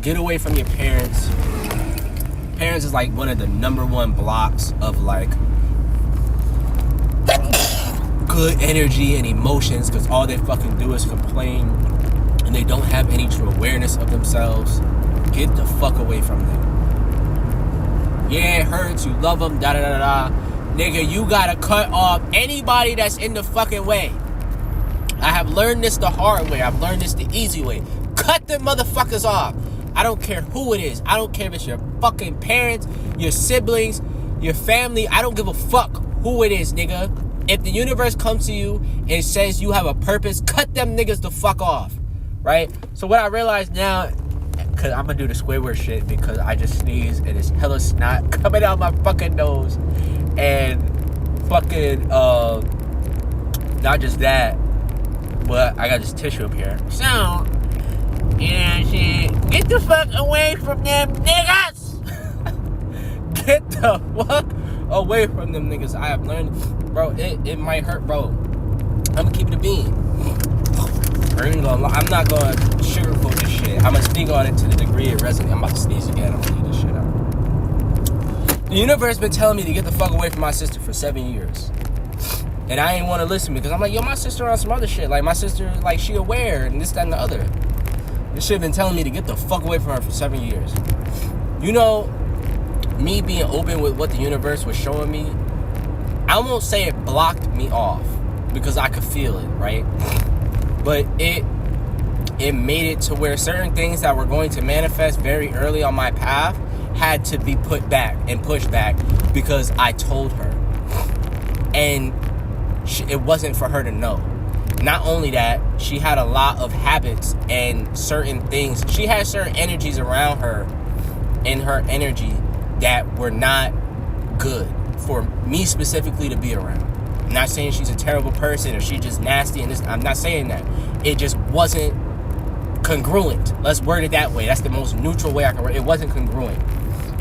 Get away from your parents. Parents is like one of the number one blocks of like good energy and emotions, because all they fucking do is complain and they don't have any true awareness of themselves. Get the fuck away from them. Yeah, it hurts. You love them. Da da da da. Nigga, you gotta cut off anybody that's in the fucking way. I have learned this the hard way. I've learned this the easy way. Cut them motherfuckers off. I don't care who it is. I don't care if it's your fucking parents, your siblings, your family. I don't give a fuck who it is, nigga. If the universe comes to you and says you have a purpose, cut them niggas the fuck off, right? So what I realize now, because I'm going to do the Squidward shit because I just sneezed and it's hella snot coming out my fucking nose. And fucking, not just that, but I got this tissue up here. So, you know what I'm saying? Get the fuck away from them niggas! Get the fuck away from them niggas. I have learned, bro, it might hurt, bro. I'm gonna keep it a bean. I'm not gonna sugarcoat this shit. I'm gonna speak on it to the degree it resonates. I'm about to sneeze again. I'm gonna leave this shit out. The universe been telling me to get the fuck away from my sister for 7 years. And I ain't want to listen because I'm like, yo, my sister on some other shit. Like, my sister, like, she aware and this, that, and the other. This shit been telling me to get the fuck away from her for 7 years. You know, me being open with what the universe was showing me, I won't say it blocked me off, because I could feel it, right? But it made it to where certain things that were going to manifest very early on my path had to be put back and pushed back because I told her. And it wasn't for her to know. Not only that, she had a lot of habits and certain things. She had certain energies around her in her energy that were not good for me specifically to be around. I'm not saying she's a terrible person or she's just nasty and this. I'm not saying that. It just wasn't congruent. Let's word it that way. That's the most neutral way I can word it. It wasn't congruent.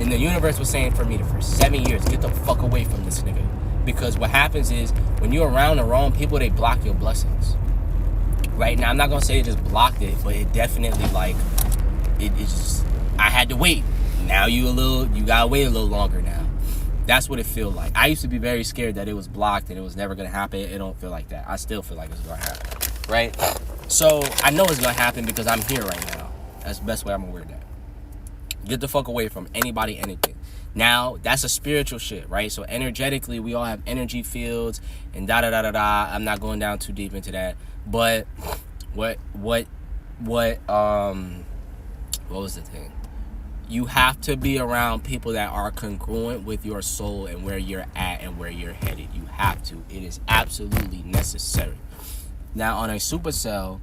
And the universe was saying for me for 7 years, get the fuck away from this nigga. Because what happens is when you're around the wrong people, they block your blessings. Right now, I'm not gonna say it just blocked it, but it definitely it just, I had to wait. Now you gotta wait a little longer now. That's what it feels like. I used to be very scared that it was blocked and it was never gonna happen. It don't feel like that. I still feel like it's gonna happen, right? So I know it's gonna happen because I'm here right now. That's the best way I'm gonna word that. Get the fuck away from anybody, anything. Now, that's a spiritual shit, right? So energetically, we all have energy fields and da-da-da-da-da. I'm not going down too deep into that. But what was the thing? You have to be around people that are congruent with your soul and where you're at and where you're headed. You have to. It is absolutely necessary. Now, on a supercell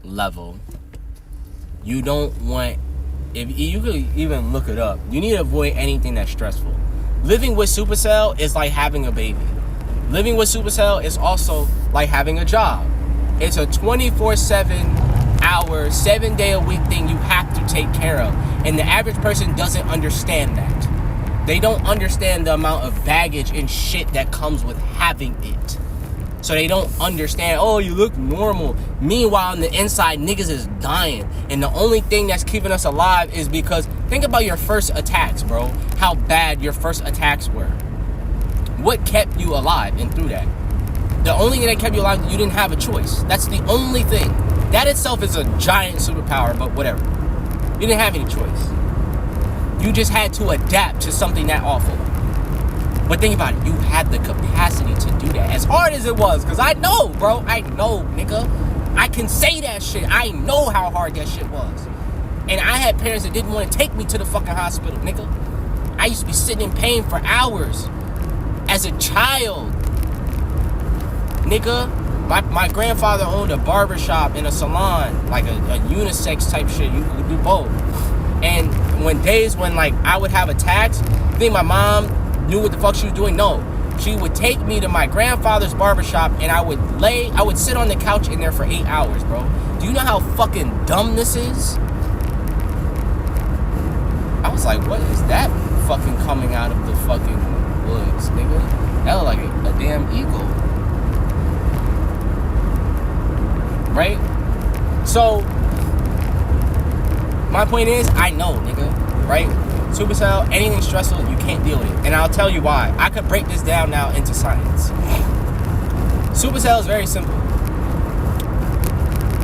level, you don't want... If you could even look it up, you need to avoid anything that's stressful. Living with supercell is like having a baby. Living with supercell is also like having a job. It's a 24/7 hour, 7-day-a-week thing you have to take care of. And the average person doesn't understand that. They don't understand the amount of baggage and shit that comes with having it. So they don't understand, oh, you look normal. Meanwhile, on the inside, niggas is dying. And the only thing that's keeping us alive is because, think about your first attacks, bro. How bad your first attacks were. What kept you alive and through that? The only thing that kept you alive, you didn't have a choice. That's the only thing. That itself is a giant superpower, but whatever. You didn't have any choice. You just had to adapt to something that awful. But think about it, you had the capacity to do that. As hard as it was, because I know, bro. I know, nigga. I can say that shit. I know how hard that shit was. And I had parents that didn't want to take me to the fucking hospital, nigga. I used to be sitting in pain for hours. As a child. Nigga, my grandfather owned a barbershop and a salon. Like a unisex type shit. You could do both. And when I would have attacks, I think my mom knew what the fuck she was doing. No, she would take me to my grandfather's barbershop and I would sit on the couch in there for 8 hours, bro. Do you know how fucking dumb this is? I was like, what is that fucking coming out of the fucking woods, nigga? That looked like a damn eagle. Right? So, my point is, I know, nigga, right? Supercell, anything stressful, you can't deal with it. And I'll tell you why. I could break this down now into science. Supercell is very simple.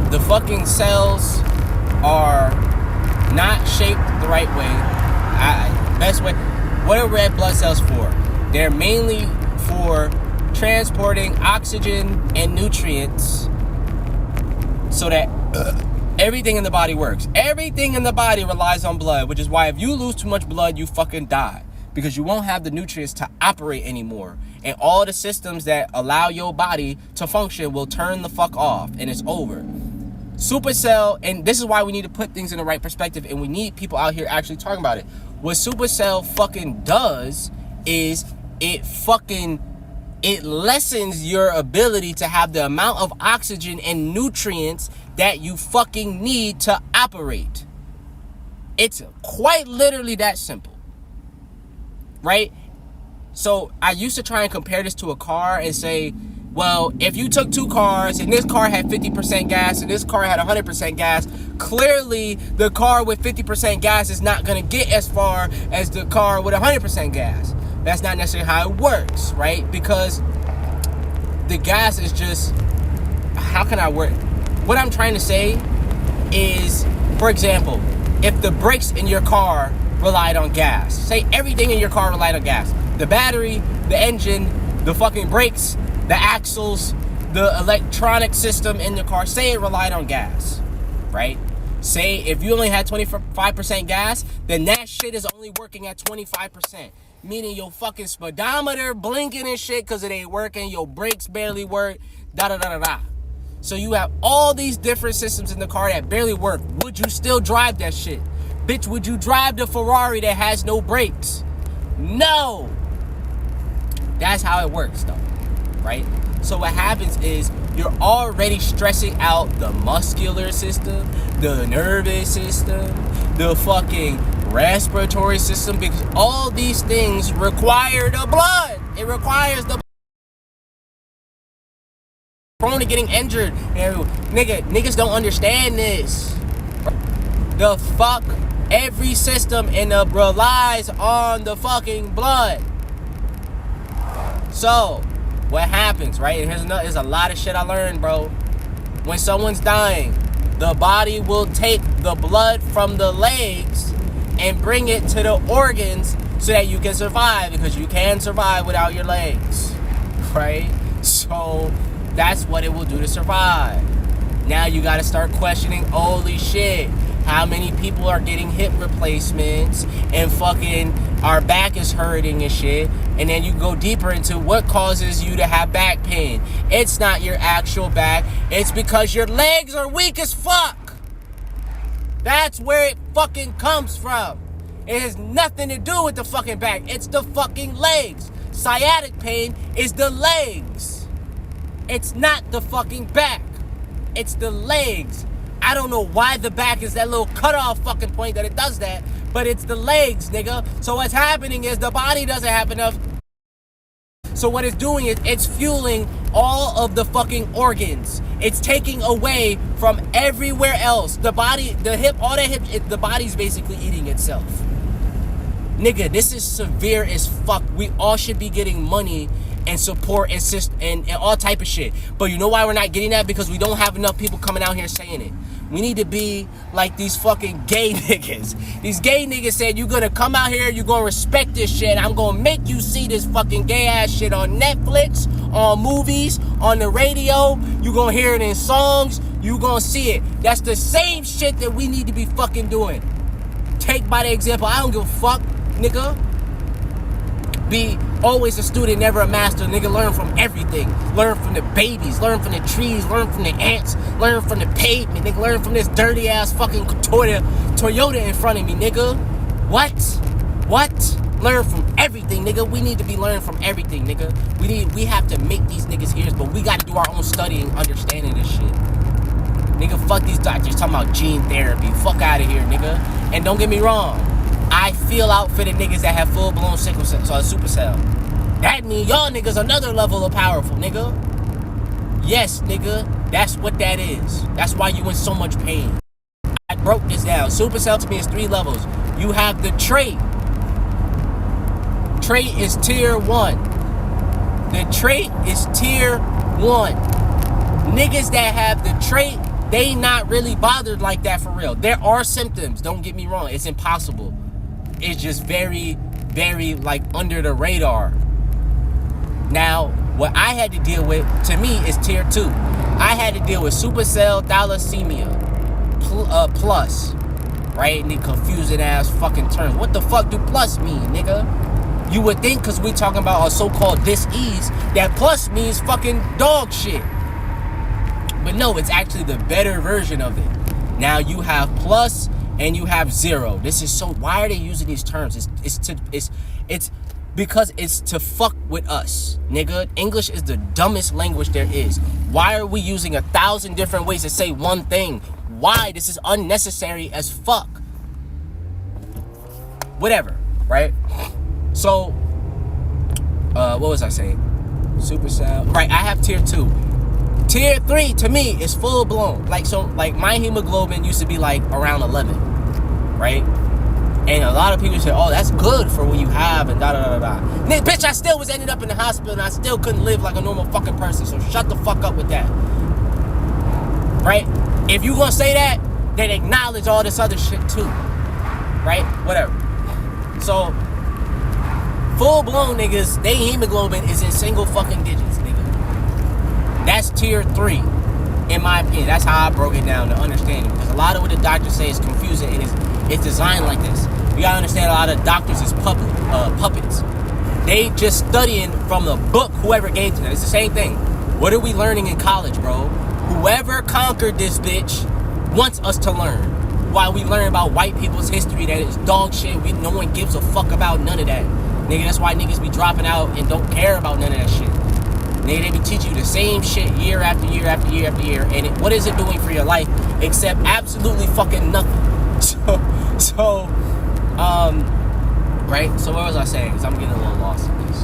The fucking cells are not shaped the right way. Best way. What are red blood cells for? They're mainly for transporting oxygen and nutrients so that everything in the body works. Everything in the body relies on blood, which is why if you lose too much blood, you fucking die. Because you won't have the nutrients to operate anymore. And all the systems that allow your body to function will turn the fuck off. And it's over. Supercell, and this is why we need to put things in the right perspective. And we need people out here actually talking about it. What Supercell fucking does is it lessens your ability to have the amount of oxygen and nutrients that you fucking need to operate. It's quite literally that simple. Right? So I used to try and compare this to a car and say, well, if you took two cars and this car had 50% gas and this car had 100% gas, clearly the car with 50% gas is not going to get as far as the car with 100% gas. That's not necessarily how it works, right? Because the gas is just, how can I word? What I'm trying to say is, for example, if the brakes in your car relied on gas, say everything in your car relied on gas, the battery, the engine, the fucking brakes, the axles, the electronic system in the car, say it relied on gas, right? Say if you only had 25% gas, then that shit is only working at 25%. Meaning your fucking speedometer blinking and shit because it ain't working, your brakes barely work, da-da-da-da-da. So you have all these different systems in the car that barely work. Would you still drive that shit? Bitch, would you drive the Ferrari that has no brakes? No! That's how it works though, right? So what happens is you're already stressing out the muscular system, the nervous system, the fucking respiratory system, because all these things require the blood. It requires the prone to getting injured. Niggas don't understand this. The fuck, every system in the relies on the fucking blood. So what happens, right? There's a lot of shit I learned, bro. When someone's dying, the body will take the blood from the legs and bring it to the organs so that you can survive, because you can survive without your legs, right? So that's what it will do to survive. Now you got to start questioning, holy shit, how many people are getting hip replacements and fucking our back is hurting and shit. And then you go deeper into what causes you to have back pain. It's not your actual back. It's because your legs are weak as fuck. That's where it fucking comes from. It has nothing to do with the fucking back. It's the fucking legs. Sciatic pain is the legs. It's not the fucking back. It's the legs. I don't know why the back is that little cutoff fucking point that it does that, but it's the legs, nigga. So what's happening is the body doesn't have enough. So what it's doing is it's fueling all of the fucking organs. It's taking away from everywhere else. The body, the hip, all that hip, the body's basically eating itself. Nigga, this is severe as fuck. We all should be getting money and support and all type of shit. But you know why we're not getting that? Because we don't have enough people coming out here saying it. We need to be like these fucking gay niggas. These gay niggas said, you gonna come out here, you gonna respect this shit. I'm gonna make you see this fucking gay ass shit on Netflix, on movies, on the radio. You gonna hear it in songs. You gonna see it. That's the same shit that we need to be fucking doing. Take by the example. I don't give a fuck, nigga. Be always a student, never a master. Nigga, learn from everything. Learn from the babies. Learn from the trees. Learn from the ants. Learn from the pavement. Nigga, learn from this dirty ass fucking Toyota in front of me, nigga. What? Learn from everything, nigga. We need to be learning from everything, nigga. We have to make these niggas ears, but we gotta do our own studying, understanding this shit. Nigga, fuck these doctors talking about gene therapy. Fuck out of here, nigga. And don't get me wrong. I feel out for the niggas that have full-blown sickle cell, so Supacell. That mean y'all niggas another level of powerful, nigga. Yes, nigga, that's what that is. That's why you in so much pain. I broke this down. Supacell to me is 3 levels. You have the trait. Trait is tier 1. The trait is tier 1. Niggas that have the trait, they not really bothered like that for real. There are symptoms, don't get me wrong. It's impossible. It's just very, very like under the radar. Now, what I had to deal with, to me, is tier 2. I had to deal with Supacell thalassemia plus, right? And the confusing ass fucking terms. What the fuck do plus mean, nigga? You would think, because we talking about a so-called dis-ease, that plus means fucking dog shit. But no, it's actually the better version of it. Now you have plus and you have 0. This is so, why are they using these terms? It's because it's to fuck with us, nigga. English is the dumbest language there is. Why are we using 1,000 different ways to say one thing? Why? This is unnecessary as fuck. Whatever, right? So, what was I saying? Supacell. Right, I have tier 2. Tier 3 to me is full blown. Like my hemoglobin used to be like around 11, right? And a lot of people say, oh, that's good for what you have and da da da da. Bitch, I still was ended up in the hospital and I still couldn't live like a normal fucking person. So shut the fuck up with that. Right? If you gonna say that, then acknowledge all this other shit too. Right? Whatever. So, full blown niggas, they hemoglobin is in single fucking digits, nigga. That's tier 3, in my opinion. That's how I broke it down to understand it. Because a lot of what the doctors say is confusing, and it's designed like this. You gotta understand, a lot of doctors is puppets. They just studying from the book whoever gave to them. It's the same thing. What are we learning in college, bro? Whoever conquered this bitch wants us to learn. While we learn about white people's history, that is dog shit. No one gives a fuck about none of that. Nigga, that's why niggas be dropping out and don't care about none of that shit. Nigga, they be teaching you the same shit year after year after year after year. And what is it doing for your life except absolutely fucking nothing? Right? So what was I saying? Because I'm getting a little lost in this.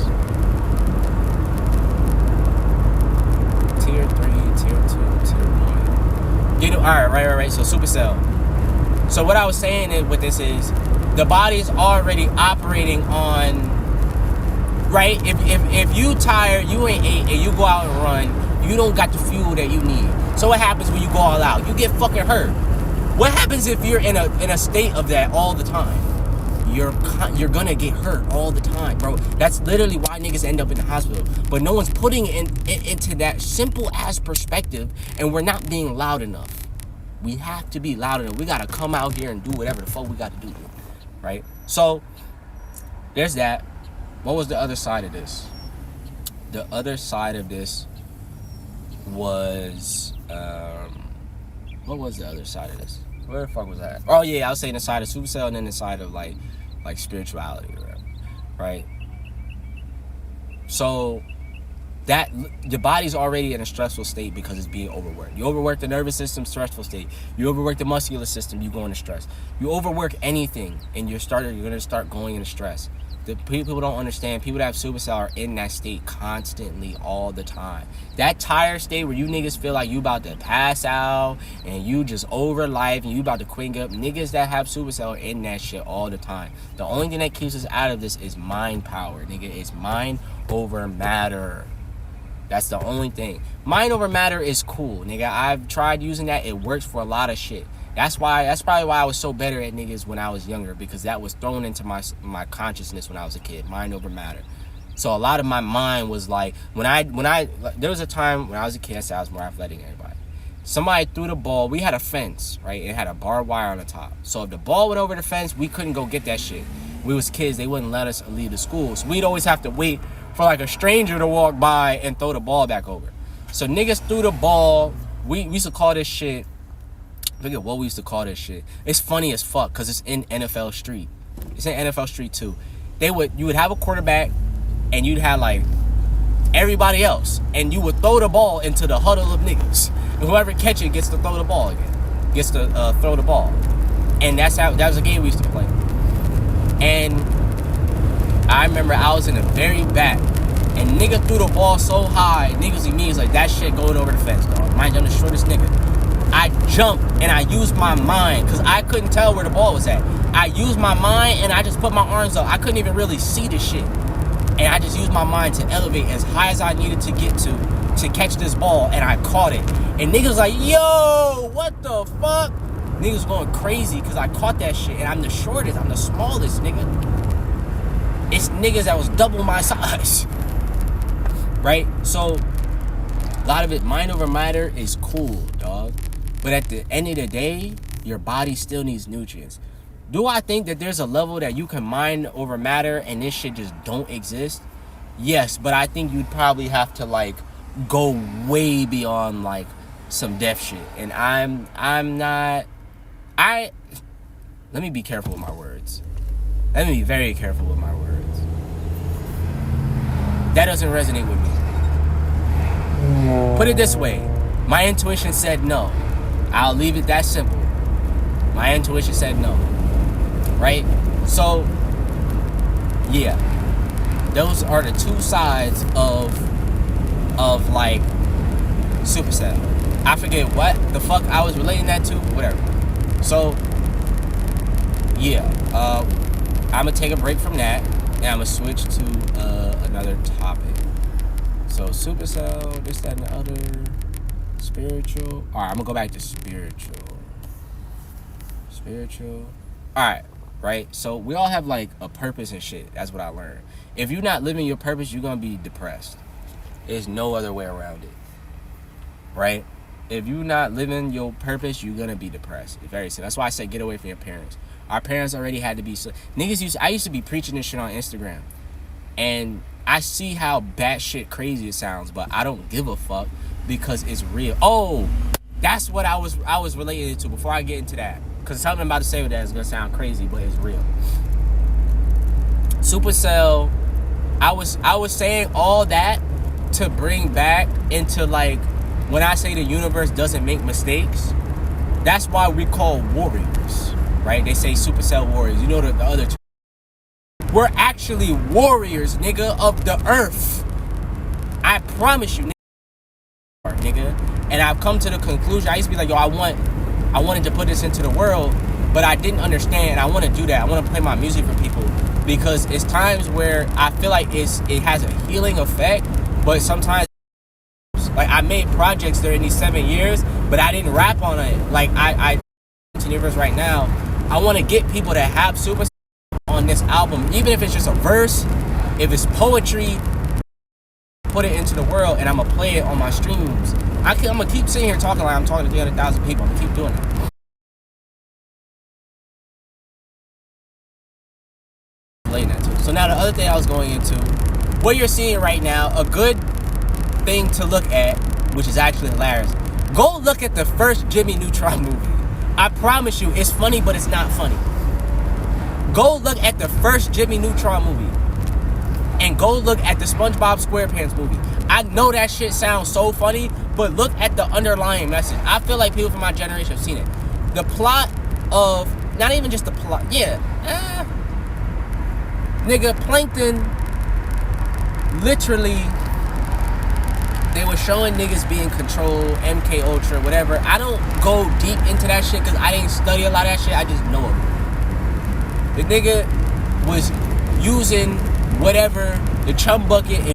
Tier 3, tier 2, tier 1. Alright, right. So Supacell. So what I was saying with this is, the body is already operating on, right? If you tired, you ain't ate, and you go out and run, you don't got the fuel that you need. So what happens when you go all out? You get fucking hurt. What happens if you're in a state of that all the time? You're gonna get hurt all the time, bro. That's literally why niggas end up in the hospital. But no one's putting into that simple ass perspective, and we're not being loud enough. We have to be loud enough. We gotta come out here and do whatever the fuck we gotta do, right? So there's that. What was the other side of this? The other side of this was what was the other side of this? Where the fuck was that? Oh yeah, I was saying the side of Supacell, and then the side of like spirituality, right? So that the body's already in a stressful state because it's being overworked. You overwork the nervous system, stressful state. You overwork the muscular system, you go into stress. You overwork anything, and you're gonna start going into stress. The people don't understand. People that have Supacell are in that state constantly, all the time. That tired state where you niggas feel like you about to pass out and you just over life and you about to quit up. Niggas that have Supacell are in that shit all the time. The only thing that keeps us out of this is mind power, nigga. It's mind over matter. That's the only thing. Mind over matter is cool, nigga. I've tried using that. It works for a lot of shit. That's probably why I was so better at niggas when I was younger, because that was thrown into my consciousness when I was a kid. Mind over matter. So a lot of my mind was like, there was a time when I was a kid, I said I was more athletic than everybody. Somebody threw the ball. We had a fence, right? It had a barbed wire on the top. So if the ball went over the fence, we couldn't go get that shit. We was kids. They wouldn't let us leave the school. So we'd always have to wait for like a stranger to walk by and throw the ball back over. So niggas threw the ball. We used to call this shit, look at what we used to call this shit. It's funny as fuck because it's in NFL Street. It's in NFL Street too. You would have a quarterback and you'd have like everybody else, and you would throw the ball into the huddle of niggas. And whoever catch it gets to throw the ball again. Gets to throw the ball. And that was a game we used to play. And I remember I was in the very back, and nigga threw the ball so high, niggas immediately like, that shit going over the fence, dog. Mind you, I'm the shortest nigga. I jumped and I used my mind because I couldn't tell where the ball was at. I used my mind and I just put my arms up. I couldn't even really see the shit. And I just used my mind to elevate as high as I needed to get to catch this ball, and I caught it. And niggas like, yo, what the fuck? Niggas going crazy because I caught that shit, and I'm the shortest, I'm the smallest, nigga. It's niggas that was double my size. Right? So a lot of it, mind over matter, is cool, dog. But at the end of the day, your body still needs nutrients. Do I think that there's a level that you can mind over matter and this shit just don't exist? Yes, but I think you'd probably have to like go way beyond like some death shit. And let me be careful with my words. Let me be very careful with my words. That doesn't resonate with me. Put it this way. My intuition said no. I'll leave it that simple. My intuition said no. Right? So, yeah. Those are the two sides of like Supacell. I forget what the fuck I was relating that to. Whatever. So, yeah. I'm gonna take a break from that, and I'm gonna switch to another topic. So Supacell, this, that, and the other. Spiritual. Alright, I'm gonna go back to spiritual. Alright, right? So we all have like a purpose and shit. That's what I learned. If you're not living your purpose, you're gonna be depressed. There's no other way around it. right? If you're not living your purpose, you're gonna be depressed. It's very simple. That's why I say get away from your parents. Our parents already had to be I used to be preaching this shit on Instagram, and I see how batshit crazy it sounds, but I don't give a fuck because it's real. Oh, that's what I was relating it to before I get into that, because something I'm about to say with that is gonna sound crazy, but it's real. Supacell, I was saying all that to bring back into, like, when I say the universe doesn't make mistakes, that's why we call warriors, right? They say Supacell warriors. You know the other two. We're actually warriors, nigga, of the earth. I promise you, nigga. And I've come to the conclusion. I used to be like, yo, I wanted to put this into the world, but I didn't understand. I want to do that. I want to play my music for people, because it's times where I feel like it has a healing effect, but sometimes, like, I made projects during these 7 years, but I didn't rap on it. Like, I universe right now, I want to get people that have Supacell on this album, even if it's just a verse, if it's poetry, put it into the world, and I'm gonna play it on my streams. I'm gonna keep sitting here talking like I'm talking to 300,000 people. I'm gonna keep doing it. So now the other thing I was going into, what you're seeing right now, a good thing to look at, which is actually hilarious. Go look at the first Jimmy Neutron movie. I promise you, it's funny, but it's not funny. Go look at the first Jimmy Neutron movie, and go look at the SpongeBob SquarePants movie. I know that shit sounds so funny, but look at the underlying message. I feel like people from my generation have seen it. The plot of, not even just the plot, nigga, Plankton, literally, they were showing niggas being controlled, MK Ultra, whatever. I don't go deep into that shit because I didn't study a lot of that shit. I just know it. The nigga was using whatever, the chum bucket,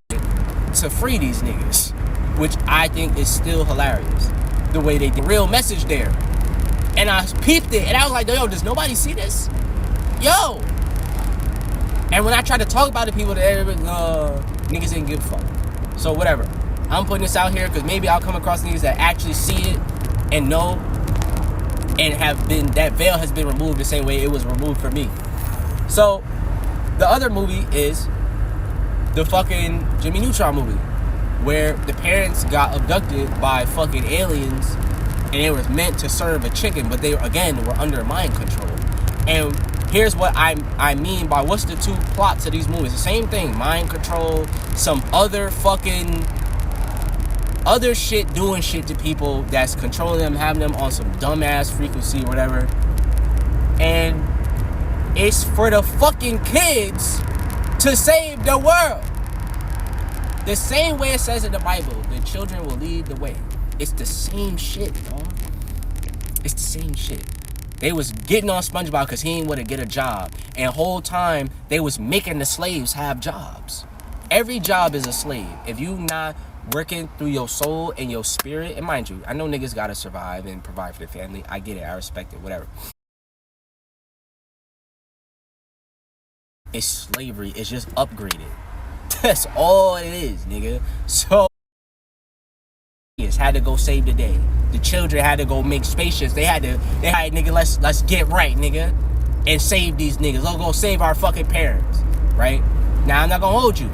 to free these niggas, which I think is still hilarious. The way they did. Real message there. And I peeped it, and I was like, yo, does nobody see this? Yo! And when I tried to talk about it, people, niggas didn't give a fuck. So whatever. I'm putting this out here because maybe I'll come across niggas that actually see it and know, and that veil has been removed the same way it was removed for me. So the other movie is the fucking Jimmy Neutron movie, where the parents got abducted by fucking aliens, and they were meant to serve a chicken, but they, again, were under mind control. And here's what I mean by what's the two plots of these movies. The same thing, mind control, some other fucking other shit, doing shit to people that's controlling them, having them on some dumbass frequency or whatever. And it's for the fucking kids to save the world. The same way it says in the Bible, the children will lead the way. It's the same shit, dog. It's the same shit. They was getting on SpongeBob because he ain't want to get a job. And the whole time, they was making the slaves have jobs. Every job is a slave. If you not working through your soul and your spirit, and mind you, I know niggas got to survive and provide for their family. I get it. I respect it. Whatever. It's slavery. It's just upgraded. That's all it is, nigga. So, had to go save the day. The children had to go make spaceships. They had nigga, let's get right, nigga, and save these niggas. Let's go save our fucking parents, right? Now, I'm not gonna hold you.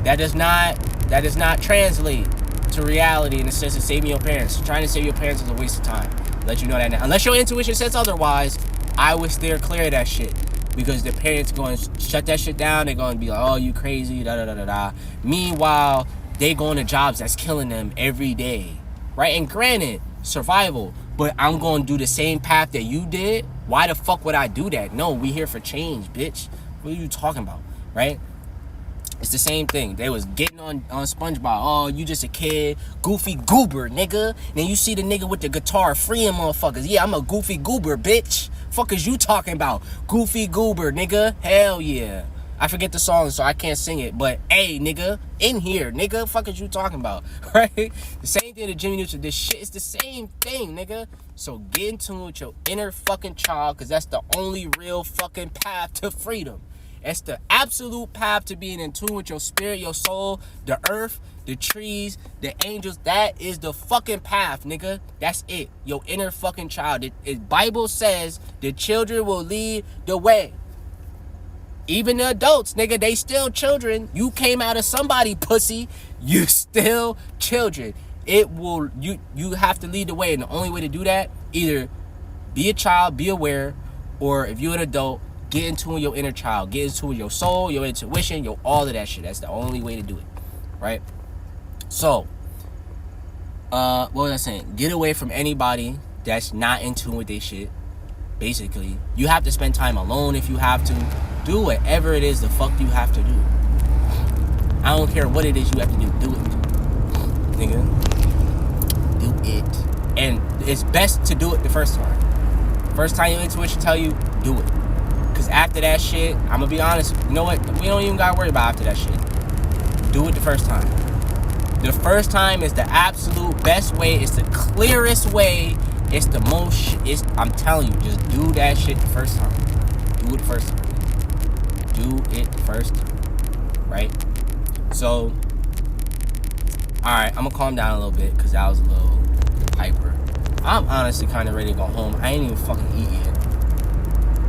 That does not translate to reality in the sense of saving your parents. Trying to save your parents is a waste of time. Let you know that now. Unless your intuition says otherwise, I would steer clear of that shit. Because the parents going to shut that shit down. They're going to be like, oh, you crazy, da-da-da-da-da. Meanwhile, they going to jobs that's killing them every day, right? And granted, survival. But I'm going to do the same path that you did. Why the fuck would I do that? No, we here for change, bitch. What are you talking about, right? It's the same thing. They was getting on SpongeBob. Oh, you just a kid. Goofy goober, nigga. Then you see the nigga with the guitar freeing motherfuckers. Yeah, I'm a goofy goober, bitch. Fuck is you talking about? Goofy goober, nigga. Hell yeah. I forget the song, so I can't sing it. But, hey, nigga, in here, nigga. Fuck is you talking about, right? The same thing to Jimmy Neutron. This shit is the same thing, nigga. So get in tune with your inner fucking child, because that's the only real fucking path to freedom. It's the absolute path to being in tune with your spirit, your soul, the earth, the trees, the angels. That is the fucking path, nigga. That's it. Your inner fucking child. The Bible says the children will lead the way. Even the adults, nigga, they still children. You came out of somebody, pussy. You still children. It will, you have to lead the way. And the only way to do that, either be a child, be aware, or if you're an adult, get into your inner child. Get into your soul, your intuition, your all of that shit. That's the only way to do it. Right? So, what was I saying? Get away from anybody that's not in tune with their shit. Basically, you have to spend time alone if you have to. Do whatever it is the fuck you have to do. I don't care what it is you have to do. Do it. Nigga. Do it. And it's best to do it the first time. First time your intuition tell you, do it. Because after that shit, I'm going to be honest, you know what? We don't even got to worry about after that shit. Do it the first time. The first time is the absolute best way. It's the clearest way. It's the most, I'm telling you, just do that shit the first time. Do it the first time. Do it first, right? So, alright, I'm gonna calm down a little bit because I was a little hyper. I'm honestly kind of ready to go home. I ain't even fucking eat yet,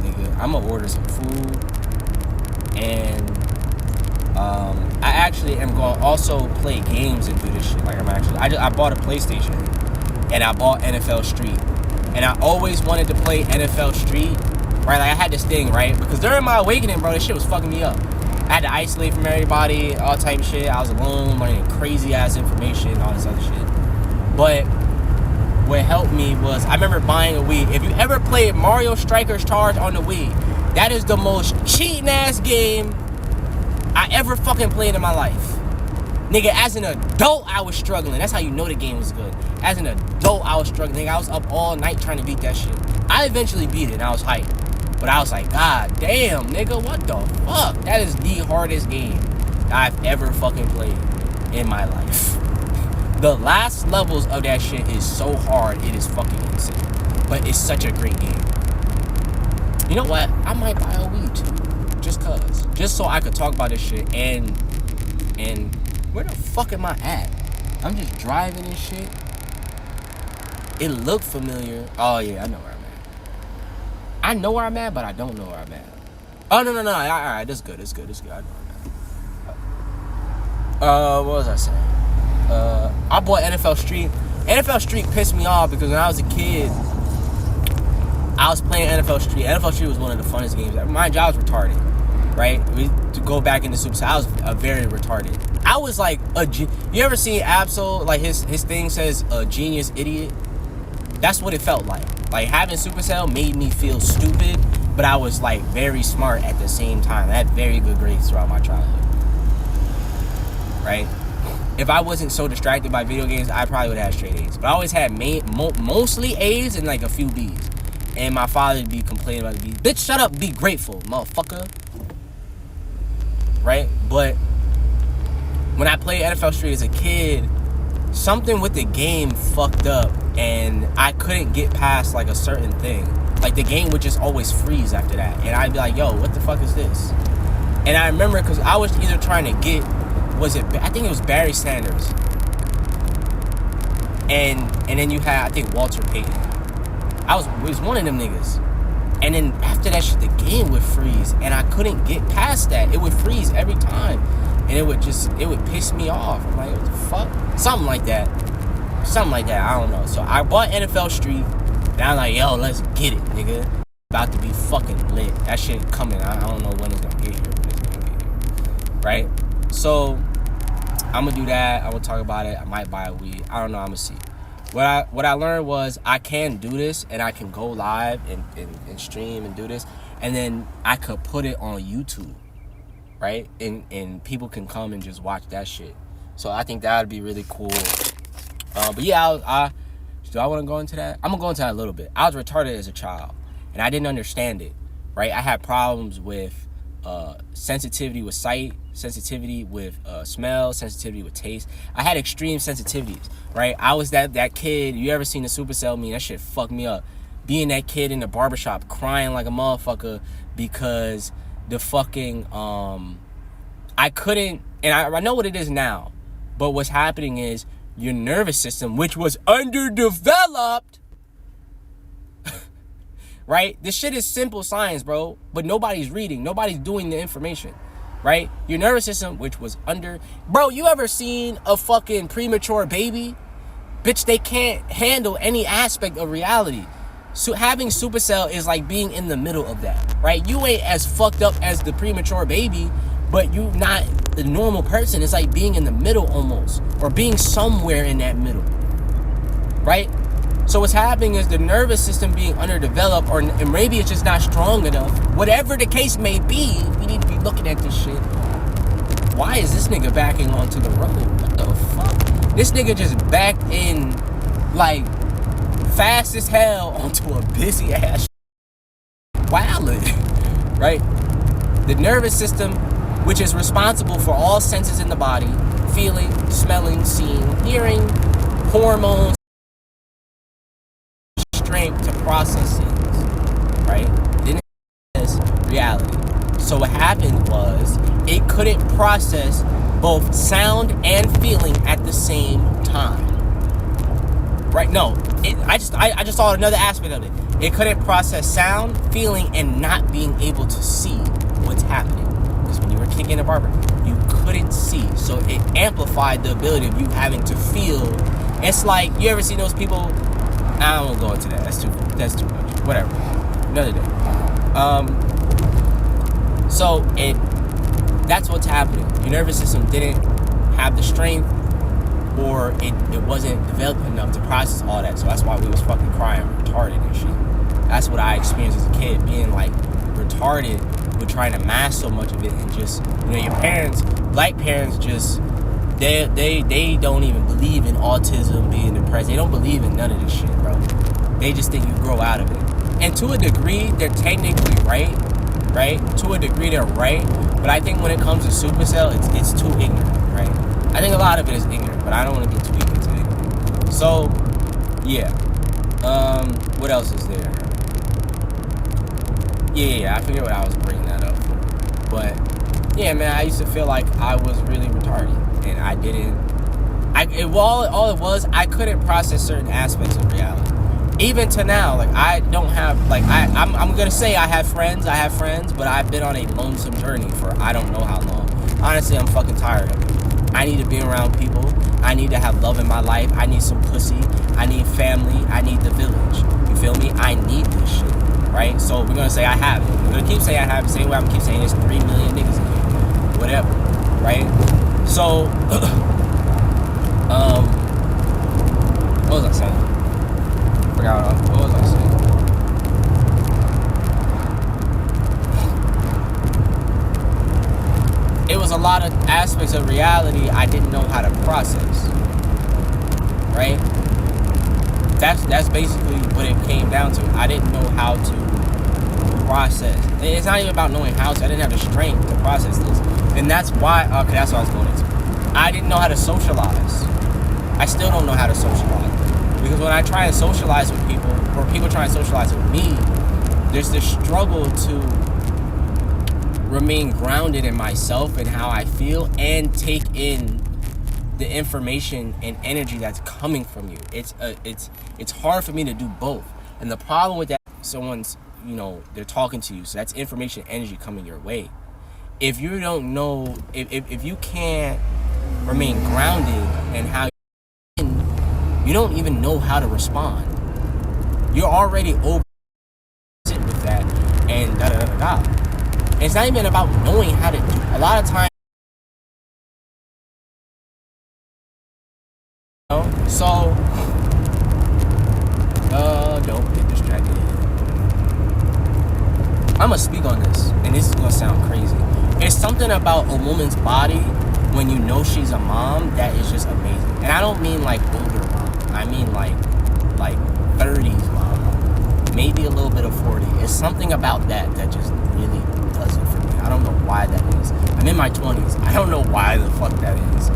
nigga. I'm gonna order some food, and I actually am gonna also play games and do this shit. Like I bought a PlayStation, and I bought NFL Street, and I always wanted to play NFL Street. Right, like I had this thing, right? Because during my awakening, bro, this shit was fucking me up. I had to isolate from everybody, all type of shit. I was alone, learning crazy ass information, all this other shit. But what helped me was I remember buying a Wii. If you ever played Mario Strikers Charge on the Wii, that is the most cheating ass game I ever fucking played in my life. Nigga, as an adult, I was struggling. That's how you know the game was good. As an adult, I was struggling. Nigga, I was up all night trying to beat that shit. I eventually beat it, and I was hyped. But I was like, God damn, nigga, what the fuck? That is the hardest game I've ever fucking played in my life. The last levels of that shit is so hard, it is fucking insane. But it's such a great game. You know what? I might buy a Wii too. Just cause. Just so I could talk about this shit. And where the fuck am I at? I'm just driving and shit. It looked familiar. Oh yeah, I know where I'm at. I know where I'm at, but I don't know where I'm at. Oh, no. All right, that's good. I know where I'm at. What was I saying? I bought NFL Street. NFL Street pissed me off because when I was a kid, I was playing NFL Street. NFL Street was one of the funnest games. Mind you, I was retarded, right? To go back into Supacell, I was very retarded. I was like you ever seen Absol? Like his thing says a genius idiot. That's what it felt like. Like having Supacell made me feel stupid, but I was like very smart at the same time. I had very good grades throughout my childhood. Right? If I wasn't so distracted by video games, I probably would have had straight A's. But I always had mostly A's and like a few B's. And my father would be complaining about the B's. Bitch, shut up, be grateful, motherfucker. Right? But when I played NFL Street as a kid, something with the game fucked up, and I couldn't get past like a certain thing. Like the game would just always freeze after that, and I'd be like, yo, what the fuck is this? And I remember because I was either trying to get, I think it was Barry Sanders, and then you had, I think, Walter Payton. It was one of them niggas. And then after that shit, the game would freeze, and I couldn't get past that. It would freeze every time, and it would piss me off. I'm like, what the fuck? Something like that, I don't know. So I bought NFL Street, and I'm like, yo, let's get it, nigga. About to be fucking lit. That shit coming. I don't know when it's gonna get here, but it's gonna get here. Right? So I'm gonna do that. I'm gonna talk about it. I might buy a Wii. I don't know. I'm gonna see. What I learned was I can do this, and I can go live and stream and do this, and then I could put it on YouTube, right? And people can come and just watch that shit. So I think that would be really cool. But yeah, do I want to go into that? I'm gonna go into that a little bit. I was retarded as a child, and I didn't understand it, right? I had problems with sensitivity with sight, sensitivity with smell, sensitivity with taste. I had extreme sensitivities, right? I was that kid. You ever seen the Supacell meme? That shit fucked me up. Being that kid in the barbershop crying like a motherfucker because the fucking, I couldn't, and I know what it is now, but what's happening is your nervous system, which was underdeveloped, right? This shit is simple science, bro, but nobody's reading, nobody's doing the information, right? Your nervous system, which was bro, you ever seen a fucking premature baby? Bitch, they can't handle any aspect of reality. So having Supacell is like being in the middle of that, right? You ain't as fucked up as the premature baby, but you not the normal person. It's like being in the middle almost, or being somewhere in that middle, right? So what's happening is the nervous system being underdeveloped, or maybe it's just not strong enough. Whatever the case may be, we need to be looking at this shit. Why is this nigga backing onto the road? What the fuck? This nigga just backed in like fast as hell onto a busy ass wildin', right? The nervous system, which is responsible for all senses in the body, feeling, smelling, seeing, hearing, hormones, strength to process things, right? Then it's reality. So what happened was it couldn't process both sound and feeling at the same time. Right? No, I just saw another aspect of it. It couldn't process sound, feeling, and not being able to see what's happening. Because when you were kicking a barber, you couldn't see. So it amplified the ability of you having to feel. It's like, you ever seen those people? I won't go into that. That's too much. Whatever. Another day. So that's what's happening. Your nervous system didn't have the strength, or it wasn't developed enough to process all that. So that's why we was fucking crying retarded and shit. That's what I experienced as a kid, being like retarded with trying to mask so much of it, and just, you know, your parents, black parents, just they don't even believe in autism, being depressed. They don't believe in none of this shit, bro. They just think you grow out of it. And to a degree, they're technically right? To a degree, they're right. But I think when it comes to Supacell, it's too ignorant, right? I think a lot of it is ignorant, but I don't want to get too deep into it. So, yeah. What else is there? Yeah, I forget what I was bringing that up. But, yeah, man, I used to feel like I was really retarded. And I didn't... all it was, I couldn't process certain aspects of reality. Even to now, like, I don't have... Like, I'm going to say I have friends, but I've been on a lonesome journey for I don't know how long. Honestly, I'm fucking tired of it. I need to be around people. I need to have love in my life. I need some pussy. I need family. I need the village. You feel me? I need this shit, right? So we're gonna say I have it. We're gonna keep saying I have it. Same way I'm gonna keep saying there's 3 million niggas in here. Whatever, right? So, what was I saying? Forgot what was I saying? It was a lot of aspects of reality I didn't know how to process, right? That's basically what it came down to. I didn't know how to process. It's not even about knowing how to. I didn't have the strength to process this. And that's why, okay, that's what I was going into. I didn't know how to socialize. I still don't know how to socialize. Because when I try and socialize with people, or people try and socialize with me, there's this struggle to remain grounded in myself and how I feel, and take in the information and energy that's coming from you. It's hard for me to do both. And the problem with that, someone's, you know, they're talking to you, so that's information and energy coming your way. If you don't know, if you can't remain grounded in how you don't even know how to respond. You're already over sit with that and da da da da. It's not even about knowing how to do. A lot of times, you know, so don't get distracted. I'm gonna speak on this, and this is gonna sound crazy. It's something about a woman's body when you know she's a mom that is just amazing. And I don't mean like older mom. I mean like 30s mom, maybe a little bit of 40. It's something about that just really does it for me. I don't know why that is. I'm in my 20s. I don't know why the fuck that is.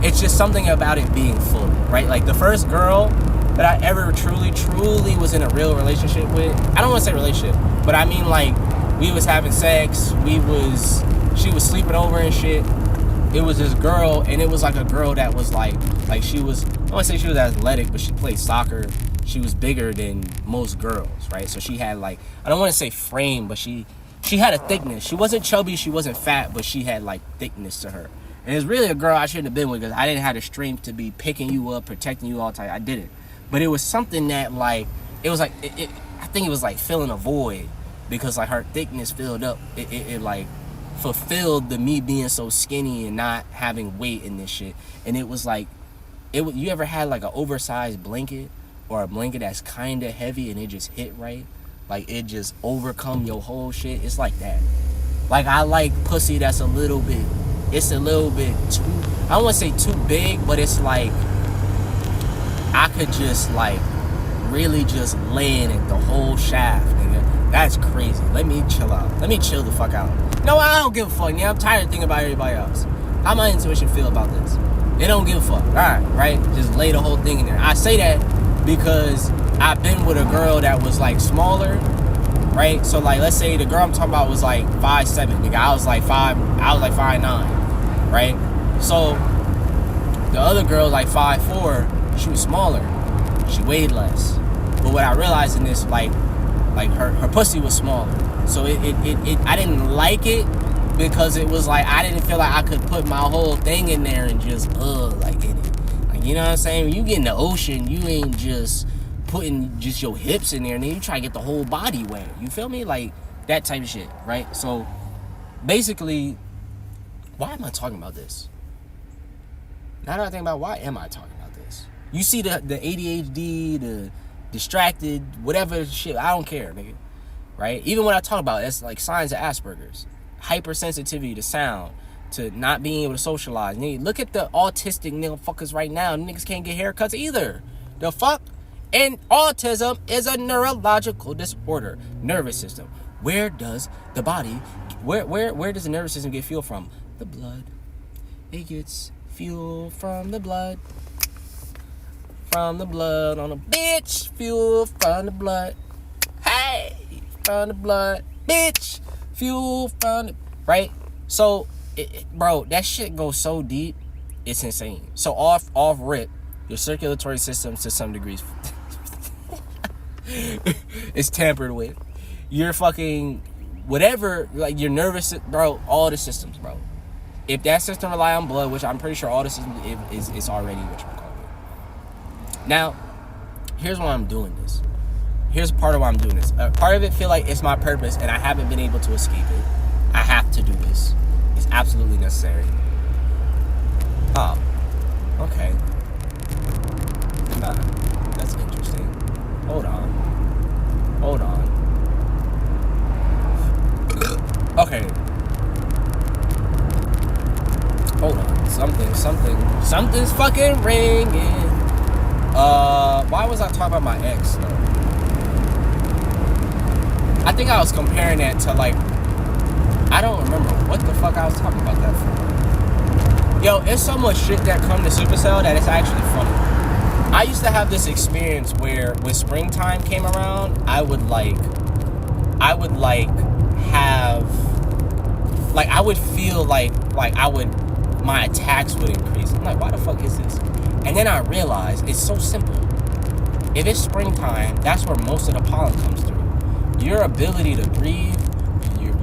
It's just something about it being full, right? Like the first girl that I ever truly was in a real relationship with. I don't want to say relationship, but I mean like We was having sex. She was sleeping over and shit. It was this girl, and it was like a girl that was like she was, I don't want to say she was athletic, but she played soccer. She was bigger than most girls, right? So she had like, I don't want to say frame, but she had a thickness. She wasn't chubby, she wasn't fat, but she had like thickness to her. And it's really a girl I shouldn't have been with, because I didn't have the strength to be picking you up, protecting you all the time. I didn't. But it was something that like, it was like, I think it was like filling a void, because like her thickness filled up. It like fulfilled the me being so skinny and not having weight in this shit. And it was like, you ever had like an oversized blanket, or a blanket that's kind of heavy and it just hit right? Like it just overcome your whole shit. It's like that. Like I like pussy that's a little bit too, I don't want to say too big, but it's like I could just like really just lay in it the whole shaft, nigga. That's crazy. Let me chill out. Let me chill the fuck out. No, I don't give a fuck, nigga. I'm tired of thinking about everybody else. How my intuition feel about this? They don't give a fuck. Alright, right? Just lay the whole thing in there. I say that because I've been with a girl that was like smaller, right? So like, let's say the girl I'm talking about was like 5'7", nigga. I was like 5'9", right? So the other girl like 5'4", she was smaller. She weighed less. But what I realized in this, like her pussy was smaller. So it I didn't like it, because it was like I didn't feel like I could put my whole thing in there and just like in it. Like, you know what I'm saying? When you get in the ocean, you ain't just putting just your hips in there and then you try to get the whole body wet. You feel me? Like that type of shit, right? So basically, why am I talking about this? Now that I think about, why am I talking about this? You see the ADHD, the distracted, whatever shit, I don't care, nigga. Right? Even when I talk about it, it's like signs of Asperger's. Hypersensitivity to sound, to not being able to socialize. Nigga, look at the autistic nigga fuckers right now. Niggas can't get haircuts either. The fuck? And autism is a neurological disorder. Nervous system. Where does the body, where does the nervous system get fuel from? The blood. It gets fuel from the blood. From the blood on a bitch. Fuel from the blood. Hey, from the blood. Bitch. Fuel from the, right? So, bro, that shit goes so deep, it's insane. So off rip, your circulatory system to some degrees is tampered with. Your fucking whatever, like your nervous, bro, all the systems, bro. If that system rely on blood, which I'm pretty sure all the systems is already what you call it. Now, here's why I'm doing this. Here's part of why I'm doing this. Part of it feel like it's my purpose and I haven't been able to escape it. I have to do this. It's absolutely necessary. Oh, okay. Nah, that's interesting. Hold on. Okay. Hold on. Something's fucking ringing. Why was I talking about my ex though? I think I was comparing that to like, I don't remember what the fuck I was talking about that for. Yo, it's so much shit that come to Supacell that it's actually funny. I used to have this experience where when springtime came around, I would feel like my attacks would increase. I'm like, why the fuck is this? And then I realized it's so simple. If it's springtime, that's where most of the pollen comes through. Your ability to breathe, your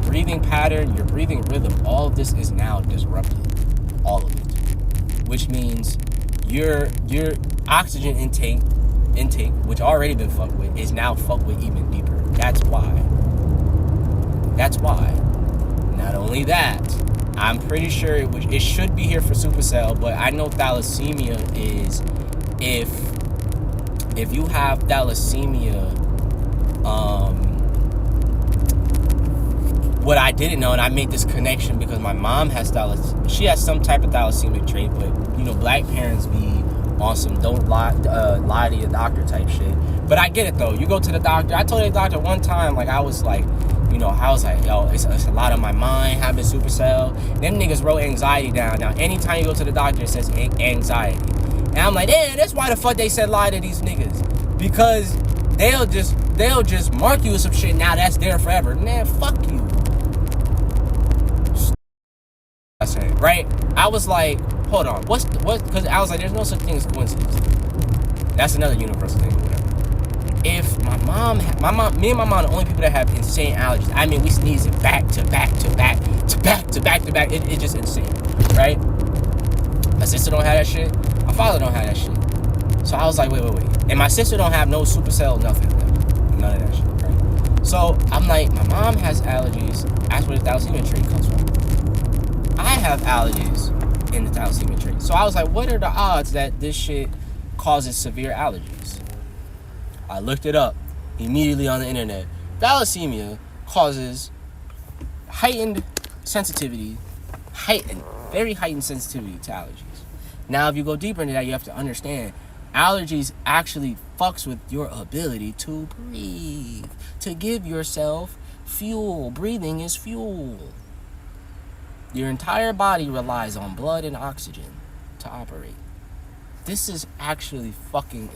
breathing pattern, your breathing rhythm, all of this is now disrupted. All of it. Which means your oxygen intake, which already been fucked with, is now fucked with even deeper. That's why. Not only that, I'm pretty sure it should be here for Supacell, but I know thalassemia is, if you have thalassemia, what I didn't know, and I made this connection because my mom has she has some type of thalassemia trait, but you know, black parents be on some don't lie to your doctor type shit. But I get it though. You go to the doctor. I told the doctor one time, like I was like, yo, it's a lot on my mind, having Supacell. Them niggas wrote anxiety down. Now, anytime you go to the doctor, it says anxiety. And I'm like, damn, that's why the fuck they said lie to these niggas. Because they'll just they'll just mark you with some shit. Now that's there forever. Man, fuck you. I said, right? I was like, hold on, what? Because I was like, there's no such thing as coincidence. That's another universal thing or whatever. If me and my mom are the only people that have insane allergies. I mean, we sneeze it back to back to back to back to back to back. It's just insane, right? My sister don't have that shit. My father don't have that shit. So I was like, wait. And my sister don't have no Supacell, nothing. None of that shit, right? So I'm like, my mom has allergies. That's where the thalassemia trait comes from. I have allergies in the thalassemia trait. So I was like, what are the odds that this shit causes severe allergies? I looked it up immediately on the internet. Thalassemia causes heightened sensitivity, very heightened sensitivity to allergies. Now, if you go deeper into that, you have to understand allergies actually fucks with your ability to breathe, to give yourself fuel. Breathing is fuel. Your entire body relies on blood and oxygen to operate. This is actually fucking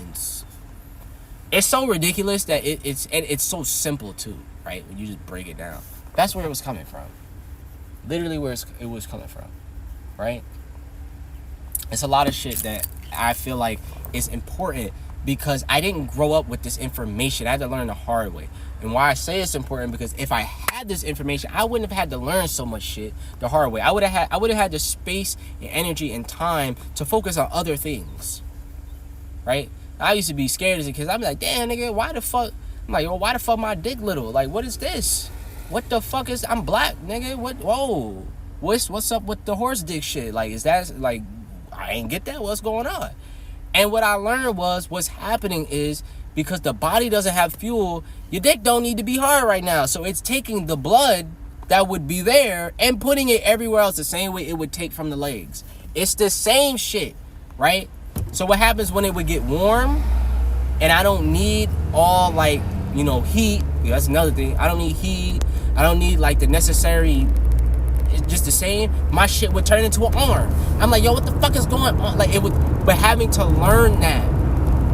it's so ridiculous that it's so simple too, right? When you just break it down. That's where it was coming from. Literally where it was coming from, right? It's a lot of shit that I feel like is important because I didn't grow up with this information. I had to learn the hard way. And why I say it's important, because if I had this information, I wouldn't have had to learn so much shit the hard way. I would have had the space and energy and time to focus on other things, right? I used to be scared as a kid. I'd be like, damn, nigga, why the fuck? I'm like, yo, why the fuck my dick little? Like, what is this? What the fuck is? I'm black, nigga. What? Whoa, what's up with the horse dick shit? Like, is that like? I ain't get that. What's going on? And what I learned was what's happening is because the body doesn't have fuel, your dick don't need to be hard right now. So it's taking the blood that would be there and putting it everywhere else the same way it would take from the legs. It's the same shit, right? So what happens when it would get warm and I don't need all like, heat. Yeah, that's another thing. I don't need heat. I don't need like the necessary, it's just the same. My shit would turn into an arm. I'm like, yo, what the fuck is going on? Like but having to learn that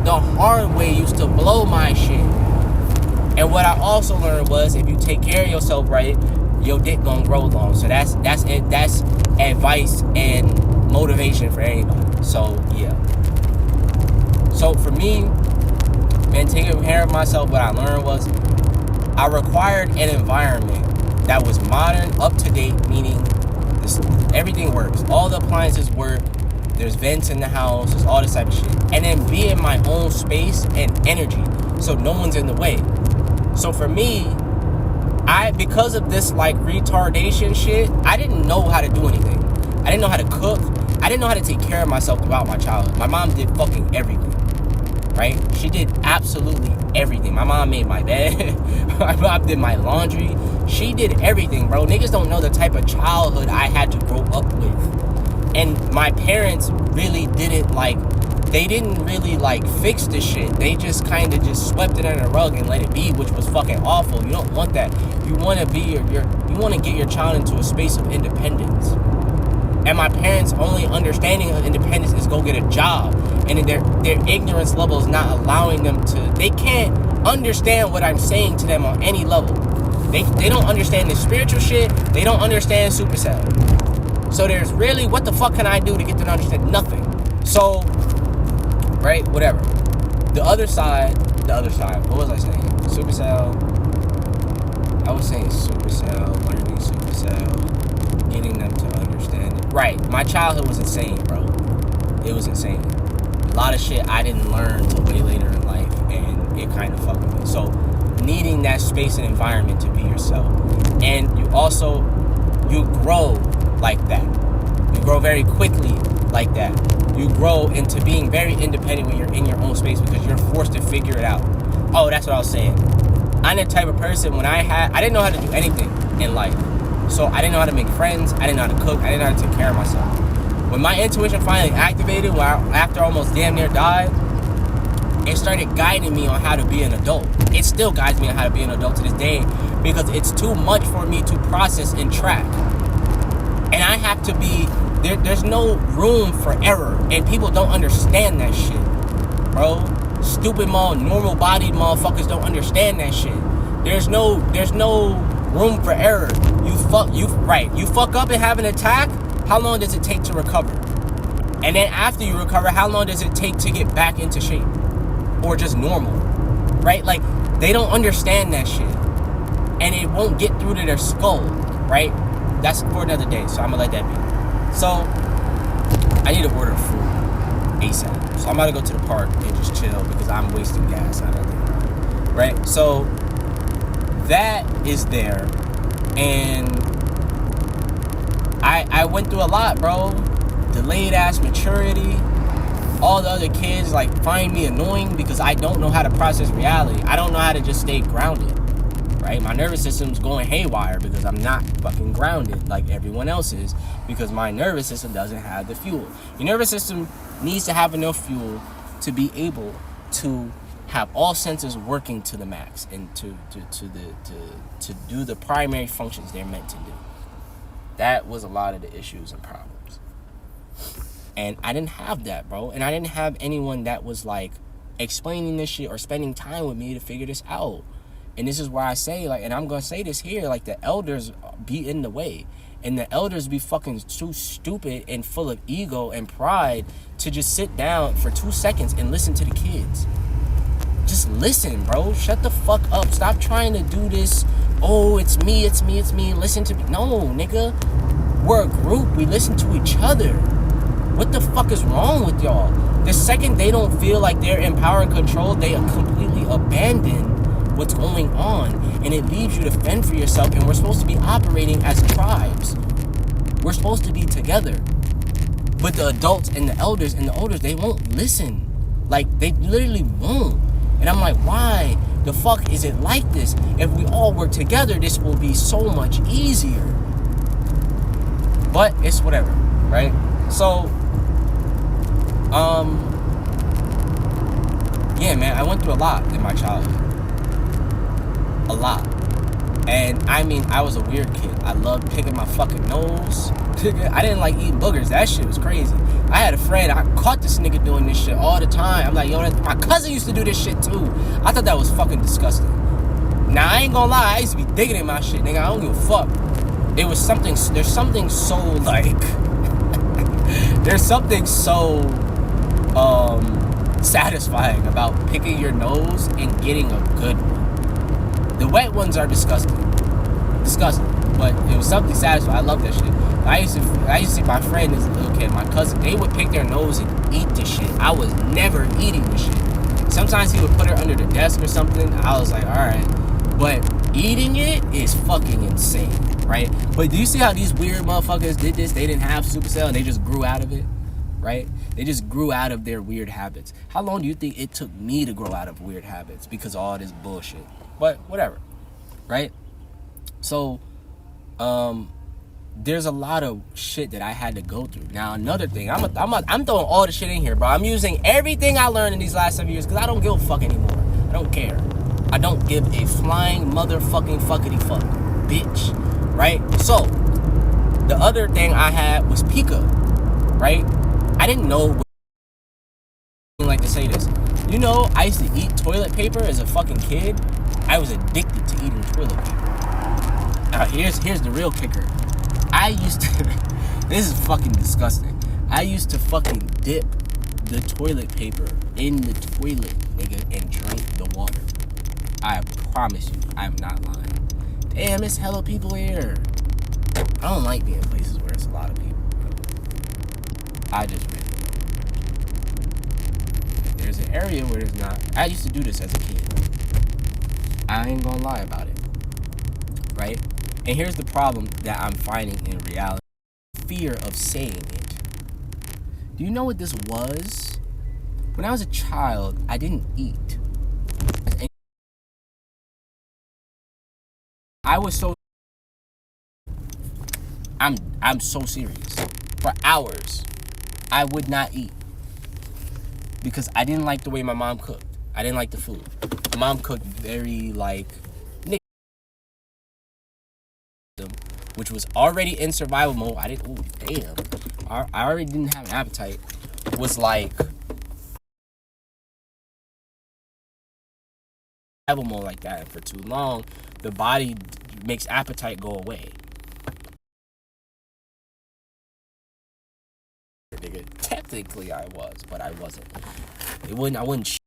the hard way used to blow my shit. And what I also learned was if you take care of yourself right, your dick gonna grow long. So that's it. That's advice and motivation for anybody. So yeah. So for me, man, taking care of myself, what I learned was I required an environment that was modern, up to date, meaning everything works. All the appliances work. There's vents in the house. There's all this type of shit. And then be in my own space and energy, so no one's in the way. So for me, because of this like retardation shit, I didn't know how to do anything. I didn't know how to cook. I didn't know how to take care of myself throughout my childhood. My mom did fucking everything, right? She did absolutely everything. My mom made my bed. My mom did my laundry. She did everything, bro. Niggas don't know the type of childhood I had to grow up with. And my parents really didn't really fix the shit. They just kind of just swept it under the rug and let it be, which was fucking awful. You don't want that. You want to be you want to get your child into a space of independence. And my parents' only understanding of independence is go get a job. And their ignorance level is not allowing them to, they can't understand what I'm saying to them on any level. They don't understand the spiritual shit. They don't understand Supacell. So there's really, what the fuck can I do to get them to understand? Nothing. So, right, whatever. The other side, what was I saying? Supacell. I was saying Supacell, learning Supacell, getting them to understand it. Right, my childhood was insane, bro. It was insane. A lot of shit I didn't learn until way later in life, and it kind of fucked with me. So, needing that space and environment to be yourself. And you grow like that. You grow very quickly like that. You grow into being very independent when you're in your own space because you're forced to figure it out. Oh, that's what I was saying. I'm the type of person I didn't know how to do anything in life. So I didn't know how to make friends. I didn't know how to cook. I didn't know how to take care of myself. When my intuition finally activated, after I almost damn near died, it started guiding me on how to be an adult. It still guides me on how to be an adult to this day because it's too much for me to process and track. And I have to be, there's no room for error. And people don't understand that shit, bro. stupid normal bodied motherfuckers don't understand that shit. There's no room for error. You fuck up and have an attack. How long does it take to recover? And then after you recover, how long does it take to get back into shape? Or just normal, right? Like, they don't understand that shit. And it won't get through to their skull, right? That's for another day, so I'm gonna let that be. So, I need to order food ASAP. So I'm about to go to the park and just chill because I'm wasting gas out of it, right? So, that is there. And I went through a lot, bro. Delayed ass maturity. All the other kids like find me annoying because I don't know how to process reality. I don't know how to just stay grounded, right? My nervous system's going haywire because I'm not fucking grounded like everyone else is, because my nervous system doesn't have the fuel. Your nervous system needs to have enough fuel to be able to have all senses working to the max and to do the primary functions they're meant to do. That was a lot of the issues and problems. And I didn't have that, bro. And I didn't have anyone that was like explaining this shit or spending time with me to figure this out. And this is where I say, like, and I'm gonna say this here, like, the elders be in the way. And the elders be fucking too stupid and full of ego and pride to just sit down for 2 seconds and listen to the kids. Just listen, bro. Shut the fuck up. Stop trying to do this. Oh, it's me. Listen to me. No, nigga. We're a group. We listen to each other. What the fuck is wrong with y'all? The second they don't feel like they're in power and control, they completely abandon what's going on. And it leaves you to fend for yourself. And we're supposed to be operating as tribes. We're supposed to be together. But the adults and the elders they won't listen. Like, they literally won't. And I'm like, why the fuck is it like this? If we all work together, this will be so much easier. But it's whatever, right? So, yeah, man, I went through a lot in my childhood. A lot. And I mean, I was a weird kid. I loved picking my fucking nose. I didn't like eating boogers. That shit was crazy. I had a friend, I caught this nigga doing this shit all the time. I'm like, yo, my cousin used to do this shit too. I thought that was fucking disgusting. Now, I ain't gonna lie, I used to be digging in my shit, nigga. I don't give a fuck. There's something so, like, there's something so, satisfying about picking your nose and getting a good one. The wet ones are disgusting. But it was something satisfying. I love that shit. I used to see my friend as a little kid, my cousin, they would pick their nose and eat the shit. I was never eating the shit. Sometimes he would put her under the desk or something. I was like, alright. But eating it is fucking insane, right? But do you see how these weird motherfuckers did this? They didn't have Supacell and they just grew out of it, right? They just grew out of their weird habits. How long do you think it took me to grow out of weird habits because of all this bullshit? But whatever, right? So, there's a lot of shit that I had to go through. Now, another thing, I'm throwing all the shit in here, bro. I'm using everything I learned in these last 7 years because I don't give a fuck anymore. I don't care. I don't give a flying motherfucking fuckity fuck, bitch. Right? So, the other thing I had was pica, right? I didn't know. I like to say this. You know, I used to eat toilet paper as a fucking kid. I was addicted to eating toilet paper. Now, here's the real kicker. I used to, this is fucking disgusting. I used to fucking dip the toilet paper in the toilet, nigga, and drink the water. I promise you, I'm not lying. Damn, it's hella people here. I don't like being in places where it's a lot of people. I just really don't. There's an area where there's not. I used to do this as a kid. I ain't gonna lie about it. Right? And here's the problem that I'm finding in reality. Fear of saying it. Do you know what this was? When I was a child, I didn't eat. I was so... I'm so serious. For hours, I would not eat. Because I didn't like the way my mom cooked. I didn't like the food. My mom cooked very, like... which was already in survival mode. I already didn't have an appetite. Was like survival mode like that, and for too long, the body makes appetite go away. Technically, I was, but I wasn't. I wouldn't